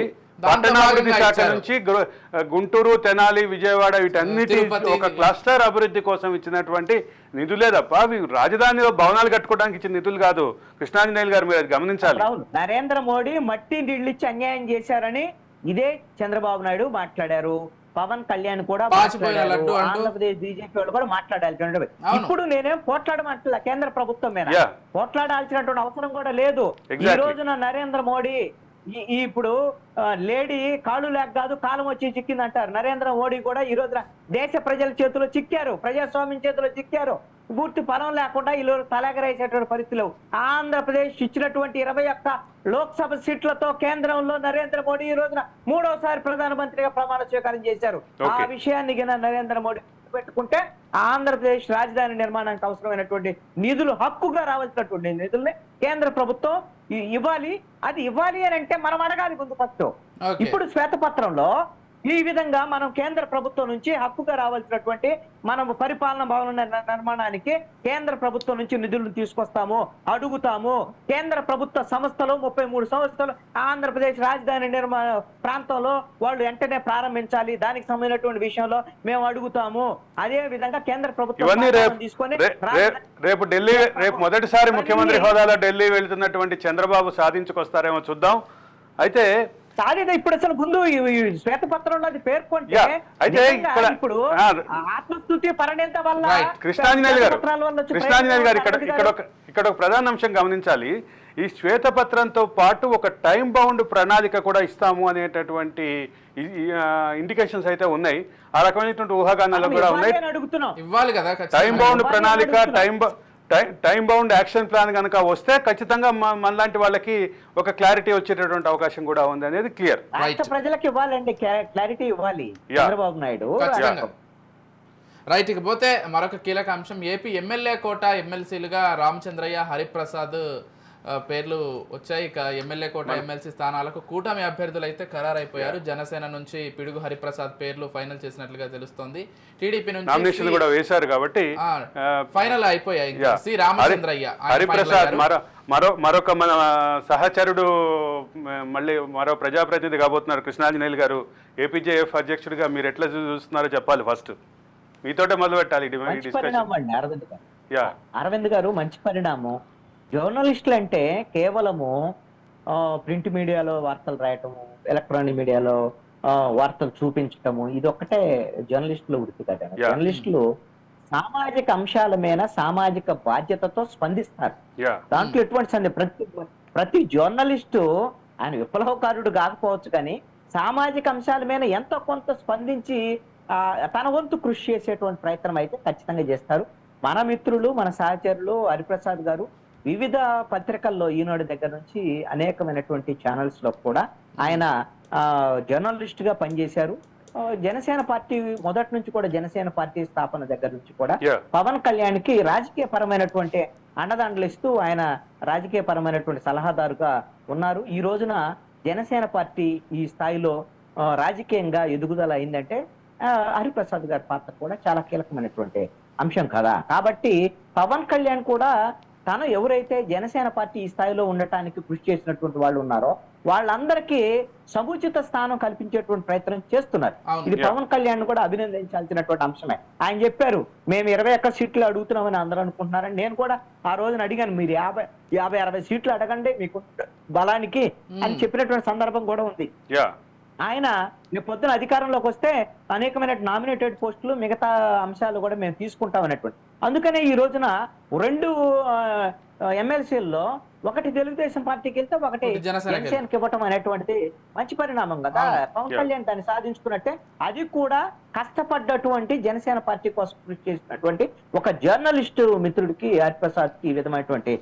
గుంటూరు, తెనాలి, విజయవాడ వీటన్నిటి ఒక క్లస్టర్ అభివృద్ధి కోసం ఇచ్చినటువంటి నిధులే తప్ప అవి రాజధానిలో భవనాలు కట్టుకోవడానికి ఇచ్చిన నిధులు కాదు. కృష్ణాంజనేయులు గారు మీరు అది గమనించాలి.
నరేంద్ర మోడీ మట్టి నీళ్ళిచ్చి అన్యాయం చేశారని ఇదే చంద్రబాబు నాయుడు మాట్లాడారు, పవన్ కళ్యాణ్ కూడా మాట్లాడారు, ఆంధ్రప్రదేశ్ బీజేపీ వాళ్ళు కూడా మాట్లాడాలి. ఇప్పుడు నేనేం పోట్లాడమంటా కేంద్ర ప్రభుత్వం మీద, పోట్లాడాల్సినటువంటి అవసరం కూడా లేదు. ఈ రోజున నరేంద్ర మోడీ ఇప్పుడు లేడీ కాళ్ళు లేక కాదు కాలం వచ్చి చిక్కింది అంటారు. నరేంద్ర మోడీ కూడా ఈ రోజున దేశ ప్రజల చేతిలో చిక్కారు, ప్రజాస్వామ్యం చేతిలో చిక్కారు. పూర్తి పనం లేకుండా ఈ రోజు తలెగరేసేటువంటి పరిస్థితులు. ఆంధ్రప్రదేశ్ ఇచ్చినటువంటి 21 లోక్సభ సీట్లతో కేంద్రంలో నరేంద్ర మోడీ ఈ రోజున 3వసారి ప్రధానమంత్రిగా ప్రమాణ స్వీకారం చేశారు. ఆ విషయాన్ని నరేంద్ర మోడీ పెట్టుకుంటే ఆంధ్రప్రదేశ్ రాజధాని నిర్మాణానికి అవసరమైనటువంటి నిధులు, హక్కుగా రావాల్సినటువంటి నిధుల్ని కేంద్ర ప్రభుత్వం ఇవ్వాలి. అది ఇవ్వాలి అని అంటే మనం అడగాలి ముందు ఫస్ట్. ఇప్పుడు శ్వేతపత్రంలో ఈ విధంగా మనం కేంద్ర ప్రభుత్వం నుంచి హక్కుగా రావాల్సినటువంటి మనం పరిపాలన భవన నిర్మాణానికి కేంద్ర ప్రభుత్వం నుంచి నిధులను తీసుకొస్తాము, అడుగుతాము. కేంద్ర ప్రభుత్వ సంస్థలు 33 సంస్థలు ఆంధ్రప్రదేశ్ రాజధాని నిర్మాణ ప్రాంతంలో వాళ్ళు వెంటనే ప్రారంభించాలి, దానికి సంబంధించినటువంటి విషయంలో మేము అడుగుతాము. అదే విధంగా కేంద్ర ప్రభుత్వం తీసుకొని
రేపు మొదటిసారి ముఖ్యమంత్రి హోదాలో ఢిల్లీ వెళ్తున్నటువంటి చంద్రబాబు సాధించుకొస్తారేమో చూద్దాం. అయితే
కాదు ఇప్పుడు అసలు ముందు ఈ శ్వేతపత్రంలో అది పేర్కొంటే
Yeah. అయితే
నిజంగా
ఇక్కడ
ఇప్పుడు
ఆ,
ఆత్మస్తుతి పరిణిత వల్ల
Right.
కృష్ణాంజనేయులు గారు
శ్వేతపత్రాల వల్ల వచ్చే
కృష్ణాంజనేయులు గారు ఇక్కడ
ప్రయోజనాలు
ఇక్కడ ఒక ఇక్కడ ఒక ప్రధాన అంశం గమనించాలి. ఈ శ్వేతపత్రంతో పాటు ఒక టైం బౌండ్ ప్రణాళిక కూడా ఇస్తాము అనేటటువంటి ఇండికేషన్స్ అయితే ఉన్నాయి. ఆ రకమైనటువంటి ఊహాగానాలు కూడా ఉన్నాయి.
ఇవ్వాలి అని అడుగుతున్నాం.
ఇవ్వాలి కదా
టైం
ఖచ్చితంగా.
బౌండ్ ప్రణాళిక టైం బౌండ్ యాక్షన్ ప్లాన్ కనుక వస్తే ఖచ్చితంగా మనలాంటి వాళ్ళకి ఒక క్లారిటీ వచ్చేటటువంటి అవకాశం కూడా ఉంది అనేది క్లియర్.
రాష్ట్ర ప్రజలకు ఇవ్వాలండి, క్లారిటీ ఇవ్వాలి చంద్రబాబు నాయుడు.
ఖచ్చితంగా. రైట్, ఇకపోతే మరొక కీలక అంశం, ఏపీ ఎమ్మెల్యే కోట ఎమ్మెల్సీలుగా రామచంద్రయ్య, హరిప్రసాద్ పేర్లు వచ్చాయి. ఇక ఎమ్మెల్యే కోట ఎమ్మెల్సీ స్థానాలకు కూటమి అభ్యర్థులు అయితే ఖరారైపోయారు. జనసేన నుంచి పిడుగు హరిప్రసాద్ పేర్లు ఫైనల్ చేసినట్లుగా తెలుస్తోంది. టీడీపీ
నామినేషన్
నుంచి
కూడా వేశారు కాబట్టి
ఫైనల్ అయిపోయాయి. సి రామచంద్రయ్య,
హరిప్రసాద్ మరొక మన సహచరుడు మళ్ళీ మరో ప్రజాప్రతినిధి కాబోతున్నారు కృష్ణాంజనేయులు గారు. ఏపీజేఎఫ్ అధ్యక్షుడిగా మీరు ఎట్లా చూస్తున్నారో చెప్పాలి. ఫస్ట్ మీతోటే మొదలు పెట్టాలి
అరవింద్ గారు. మంచి పరిణామం. జర్నలిస్టులు అంటే కేవలము ప్రింట్ మీడియాలో వార్తలు రాయటము, ఎలక్ట్రానిక్ మీడియాలో వార్తలు చూపించటము, ఇది ఒక్కటే జర్నలిస్టులు వృత్తి కదా. జర్నలిస్టులు సామాజిక అంశాల మీద సామాజిక బాధ్యతతో స్పందిస్తారు. దాంట్లో ఎటువంటి సందేహం. ప్రతి జర్నలిస్టు ఆయన విప్లవకారుడు కాకపోవచ్చు కానీ సామాజిక అంశాల మీద ఎంతో కొంత స్పందించి తన వంతు కృషి చేసేటువంటి ప్రయత్నం అయితే ఖచ్చితంగా చేస్తారు. మన మిత్రులు, మన సహచరులు హరిప్రసాద్ గారు వివిధ పత్రికల్లో ఈనాడు దగ్గర నుంచి అనేకమైనటువంటి ఛానల్స్ లో కూడా ఆయన జర్నలిస్ట్ గా పనిచేశారు. జనసేన పార్టీ మొదటి నుంచి కూడా, జనసేన పార్టీ స్థాపన దగ్గర నుంచి కూడా పవన్ కళ్యాణ్ కి రాజకీయ పరమైనటువంటి అండదండలు ఇస్తూ ఆయన రాజకీయ పరమైనటువంటి సలహాదారుగా ఉన్నారు. ఈ రోజున జనసేన పార్టీ ఈ స్థాయిలో రాజకీయంగా ఎదుగుదల అయిందంటే హరిప్రసాద్ గారి పాత్ర కూడా చాలా కీలకమైనటువంటి అంశం కదా. కాబట్టి పవన్ కళ్యాణ్ కూడా తను ఎవరైతే జనసేన పార్టీ ఈ స్థాయిలో ఉండటానికి కృషి చేసినటువంటి వాళ్ళు ఉన్నారో వాళ్ళందరికీ సముచిత స్థానం కల్పించేటువంటి ప్రయత్నం చేస్తున్నారు. ఇది పవన్ కళ్యాణ్ కూడా అభినందించాల్సినటువంటి అంశమే. ఆయన చెప్పారు, మేము 21 సీట్లు అడుగుతున్నామని అందరూ అనుకుంటున్నారని. నేను కూడా ఆ రోజున అడిగాను, మీరు 50-60 సీట్లు అడగండి మీకు బలానికి అని చెప్పినటువంటి సందర్భం కూడా ఉంది. ఆయన రేపు పొద్దున అధికారంలోకి వస్తే అనేకమైన నామినేటెడ్ పోస్టులు, మిగతా అంశాలు కూడా మేము తీసుకుంటాం అన్నటువంటి. అందుకనే ఈ రోజున 2 ఎమ్మెల్సీల్లో ఒకటి తెలుగుదేశం పార్టీకి వెళ్తే ఒకటి జనసేనకి ఇవ్వటం అనేటువంటిది మంచి పరిణామం కదా. పవన్ కళ్యాణ్ దాన్ని సాధించుకున్నట్టే. అది కూడా కష్టపడ్డటువంటి జనసేన పార్టీ కోసం కృషి చేసినటువంటి ఒక జర్నలిస్టు మిత్రుడికి హరిప్రసాద్ కి ఈ విధమైనటువంటి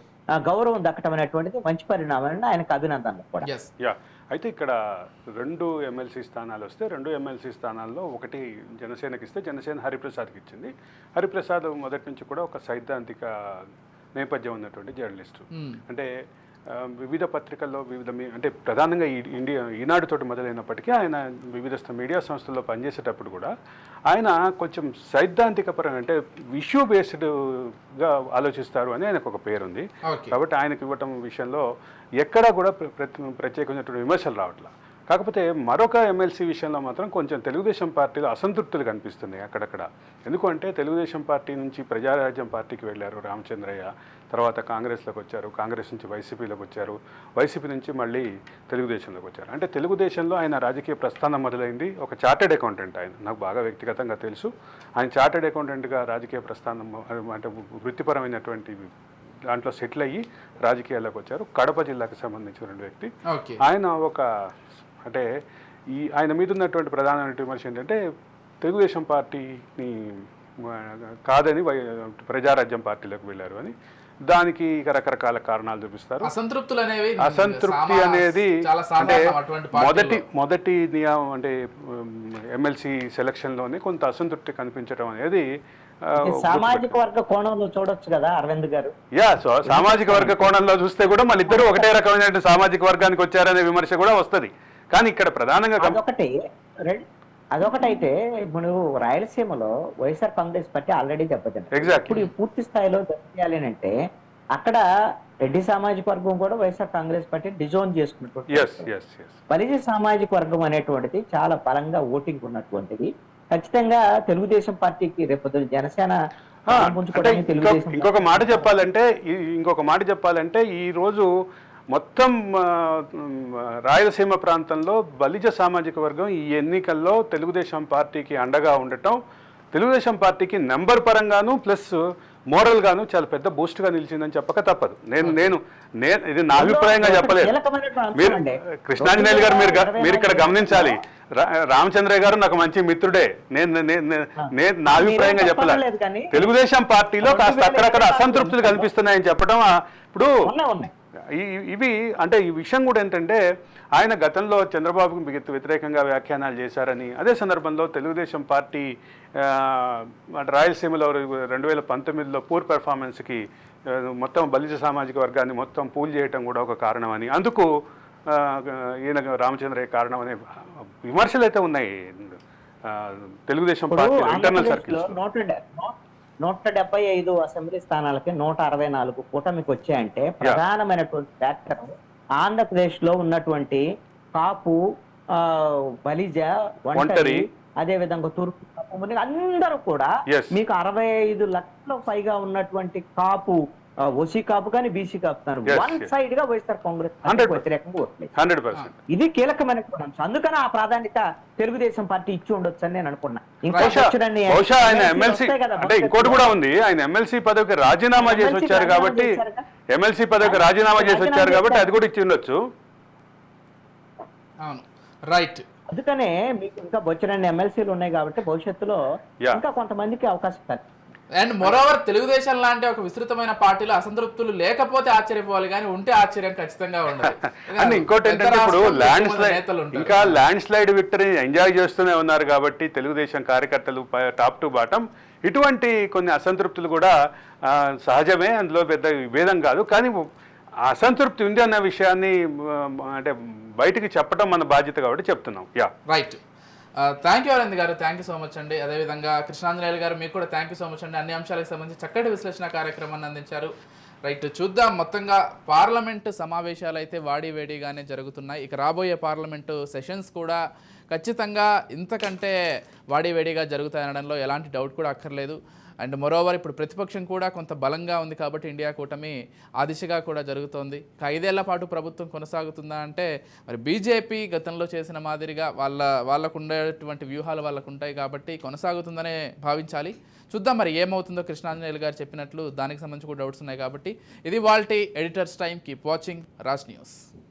గౌరవం దక్కటం అనేటువంటిది మంచి పరిణామం. ఆయనకు అభినందనలు కూడా.
అయితే ఇక్కడ 2 ఎమ్మెల్సీ స్థానాలు వస్తే 2 ఎమ్మెల్సీ స్థానాల్లో ఒకటి జనసేనకి ఇస్తే జనసేన హరిప్రసాద్కి ఇచ్చింది. హరిప్రసాద్ మొదటి నుంచి కూడా ఒక సైద్ధాంతిక నేపథ్యం ఉన్నటువంటి జర్నలిస్టు. అంటే వివిధ పత్రికల్లో అంటే ప్రధానంగా ఈనాడుతోటి మొదలైనప్పటికీ ఆయన వివిధ మీడియా సంస్థల్లో పనిచేసేటప్పుడు కూడా ఆయన కొంచెం సైద్ధాంతిక పరంగా అంటే ఇష్యూ బేస్డ్గా ఆలోచిస్తారు అని ఆయనకు ఒక పేరుంది. కాబట్టి ఆయనకు ఇవ్వటం విషయంలో ఎక్కడా కూడా ప్రత్యేకమైనటువంటి విమర్శలు రావట్లా. కాకపోతే మరొక ఎమ్మెల్సీ విషయంలో మాత్రం కొంచెం తెలుగుదేశం పార్టీలో అసంతృప్తులు కనిపిస్తున్నాయి అక్కడక్కడ. ఎందుకంటే తెలుగుదేశం పార్టీ నుంచి ప్రజారాజ్యం పార్టీకి వెళ్ళారు రామచంద్రయ్య, తర్వాత కాంగ్రెస్లోకి వచ్చారు, కాంగ్రెస్ నుంచి వైసీపీలోకి వచ్చారు, వైసీపీ నుంచి మళ్ళీ తెలుగుదేశంలోకి వచ్చారు. అంటే తెలుగుదేశంలో ఆయన రాజకీయ ప్రస్థానం మొదలైంది. ఒక చార్టెడ్ అకౌంటెంట్ ఆయన, నాకు బాగా వ్యక్తిగతంగా తెలుసు. ఆయన చార్టెడ్ అకౌంటెంట్గా రాజకీయ ప్రస్థానం అంటే వృత్తిపరమైనటువంటి దాంట్లో సెటిల్ అయ్యి రాజకీయాల్లోకి వచ్చారు. కడప జిల్లాకు సంబంధించిన వ్యక్తి ఆయన. అంటే ఆయన మీద ఉన్నటువంటి ప్రధానమైన విమర్శ ఏంటంటే తెలుగుదేశం పార్టీని కాదని ప్రజారాజ్యం పార్టీలోకి వెళ్ళారు అని. దానికి రకరకాల కారణాలు చూపిస్తారు. అసంతృప్తి అనేది అంటే మొదటి నియమం అంటే ఎమ్మెల్సీ సెలక్షన్లోనే కొంత అసంతృప్తి కనిపించడం అనేది
సామాజిక వర్గ కోణంలో చూడొచ్చు కదా అరవింద్ గారు.
సామాజిక వర్గ కోణంలో చూస్తే కూడా మళ్ళీ ఇద్దరు ఒకటే రకమైన సామాజిక వర్గానికి వచ్చారనే విమర్శ కూడా వస్తుంది. కానీ ఇక్కడ ప్రధానంగా
అదొకటైతే ఇప్పుడు రాయలసీమలో వైఎస్ఆర్ కాంగ్రెస్ పార్టీ ఆల్రెడీ దెబ్బతింది. ఇప్పుడు పూర్తి స్థాయిలో దెబ్బతీయాలి అంటే అక్కడ రెడ్డి సామాజిక వర్గం కూడా వైఎస్ఆర్ కాంగ్రెస్ పార్టీ డిజోన్ చేసుకున్నటువంటి బలిజ సామాజిక వర్గం అనేటువంటిది చాలా బలంగా ఓటింగ్ ఉన్నటువంటిది. ఖచ్చితంగా తెలుగుదేశం పార్టీకి రేపు జనసేన
ఇంకొక మాట చెప్పాలంటే ఈ రోజు మొత్తం రాయలసీమ ప్రాంతంలో బలిజ సామాజిక వర్గం ఈ ఎన్నికల్లో తెలుగుదేశం పార్టీకి అండగా ఉండటం తెలుగుదేశం పార్టీకి నెంబర్ పరంగాను ప్లస్ మోరల్గాను చాలా పెద్ద బూస్ట్గా నిలిచిందని చెప్పక తప్పదు. నేను ఇది నా అభిప్రాయంగా చెప్పలేదు. మీరు కృష్ణాంజనేయులు గారు మీరు ఇక్కడ గమనించాలి. రామచంద్రయ్య గారు నాకు మంచి మిత్రుడే. నేను నా అభిప్రాయంగా చెప్పలేదు. తెలుగుదేశం పార్టీలో కాస్త అక్కడక్కడ అసంతృప్తులు కనిపిస్తున్నాయని చెప్పడం ఇప్పుడు ఇవి అంటే ఈ విషయం కూడా ఏంటంటే ఆయన గతంలో చంద్రబాబుకు వ్యతిరేకంగా వ్యాఖ్యానాలు చేశారని, అదే సందర్భంలో తెలుగుదేశం పార్టీ రాయలసీమలో 2019లో పూర్ పెర్ఫార్మెన్స్కి మొత్తం బలిజ సామాజిక వర్గాన్ని మొత్తం పూల్ చేయటం కూడా ఒక కారణమని, అందుకు ఈయన రామచంద్రయ్య కారణం అనే విమర్శలు అయితే ఉన్నాయి Telugu Desam party internal circles.
175 assembly స్థానాలకి 164 కూటమికి వచ్చాయంటే ప్రధానమైనటువంటి ఫ్యాక్టర్ ఆంధ్రప్రదేశ్ లో ఉన్నటువంటి కాపు, బలిజ, ఒంటరి, అదే విధంగా తూర్పు అందరూ కూడా మీకు 65 లక్షల పైగా ఉన్నటువంటి కాపు, ఓసీ కాపు కానీ బీసీ కాపుతారు వన్ సైడ్ గా వైఎస్ఆర్ కాంగ్రెస్ వ్యతిరేకంగా ఓట్లేదు.
100%.
ఇది కీలకమైన అంశం. అందుకని ఆ ప్రాధాన్యత తెలుగుదేశం పార్టీ ఇచ్చి ఉండొచ్చు అని నేను అనుకున్నా.
బహుశా ఆయన ఎమ్మెల్సీ అంటే ఇంకోటి కూడా ఉంది, ఆయన ఎమ్మెల్సీ పదవికి రాజీనామా చేసి వచ్చారు కాబట్టి అది కూడా ఇచ్చి ఉండొచ్చు.
అవును, రైట్.
అందుకనే మీకు ఇంకా బొచ్చరన్ని ఎమ్మెల్సీలు ఉన్నాయి కాబట్టి భవిష్యత్తులో ఇంకా కొంతమందికి అవకాశం కలుగుతుంది.
అండ్ మొరోవర్ తెలుగుదేశం లాంటి ఒక విస్తృతమైన పార్టీలో అసంతృప్తులు లేకపోతే ఆశ్చర్యపోవాలి, కానీ ఉంటే ఆశ్చర్యం ఖచ్చితంగా ఉండదు.
అండ్ ఇంకోటి ఏంటంటే ఇప్పుడు ల్యాండ్ స్లైడ్ విక్టరీ ఎంజాయ్ చేస్తూనే ఉన్నారు కాబట్టి తెలుగుదేశం కార్యకర్తలు టాప్ టు బాటం ఇటువంటి కొన్ని అసంతృప్తులు కూడా సహజమే, అందులో పెద్ద విభేదం కాదు. కానీ అసంతృప్తి ఉంది అన్న విషయాన్ని అంటే బయటికి చెప్పడం మన బాధ్యత కాబట్టి చెప్తున్నాం.
రైట్. థ్యాంక్ యూ అరవింద్ గారు, థ్యాంక్ యూ సో మచ్ అండి. అదేవిధంగా కృష్ణాంజనేయులు గారు మీకు కూడా థ్యాంక్ యూ సో మచ్ అండి. అన్ని అంశాలకు సంబంధించి చక్కటి విశ్లేషణ కార్యక్రమాన్ని అందించారు. రైట్, చూద్దాం. మొత్తంగా పార్లమెంటు సమావేశాలు అయితే వాడివేడిగానే జరుగుతున్నాయి. ఇక రాబోయే పార్లమెంటు సెషన్స్ కూడా ఖచ్చితంగా ఇంతకంటే వాడివేడిగా జరుగుతాయనడంలో ఎలాంటి డౌట్ కూడా అక్కర్లేదు. అండ్ మరోవర్ ఇప్పుడు ప్రతిపక్షం కూడా కొంత బలంగా ఉంది కాబట్టి ఇండియా కూటమి ఆ దిశగా కూడా జరుగుతోంది. 5 ఏళ్ల పాటు ప్రభుత్వం కొనసాగుతుందా అంటే మరి బీజేపీ గతంలో చేసిన మాదిరిగా వాళ్ళకు ఉండేటువంటి వ్యూహాలు వాళ్ళకు ఉంటాయి కాబట్టి కొనసాగుతుందనే భావించాలి. చూద్దాం మరి ఏమవుతుందో. కృష్ణాంజనేయులు గారు చెప్పినట్లు దానికి సంబంధించి కూడా డౌట్స్ ఉన్నాయి కాబట్టి ఇది వాల్టి editors time. Keep watching Raj news.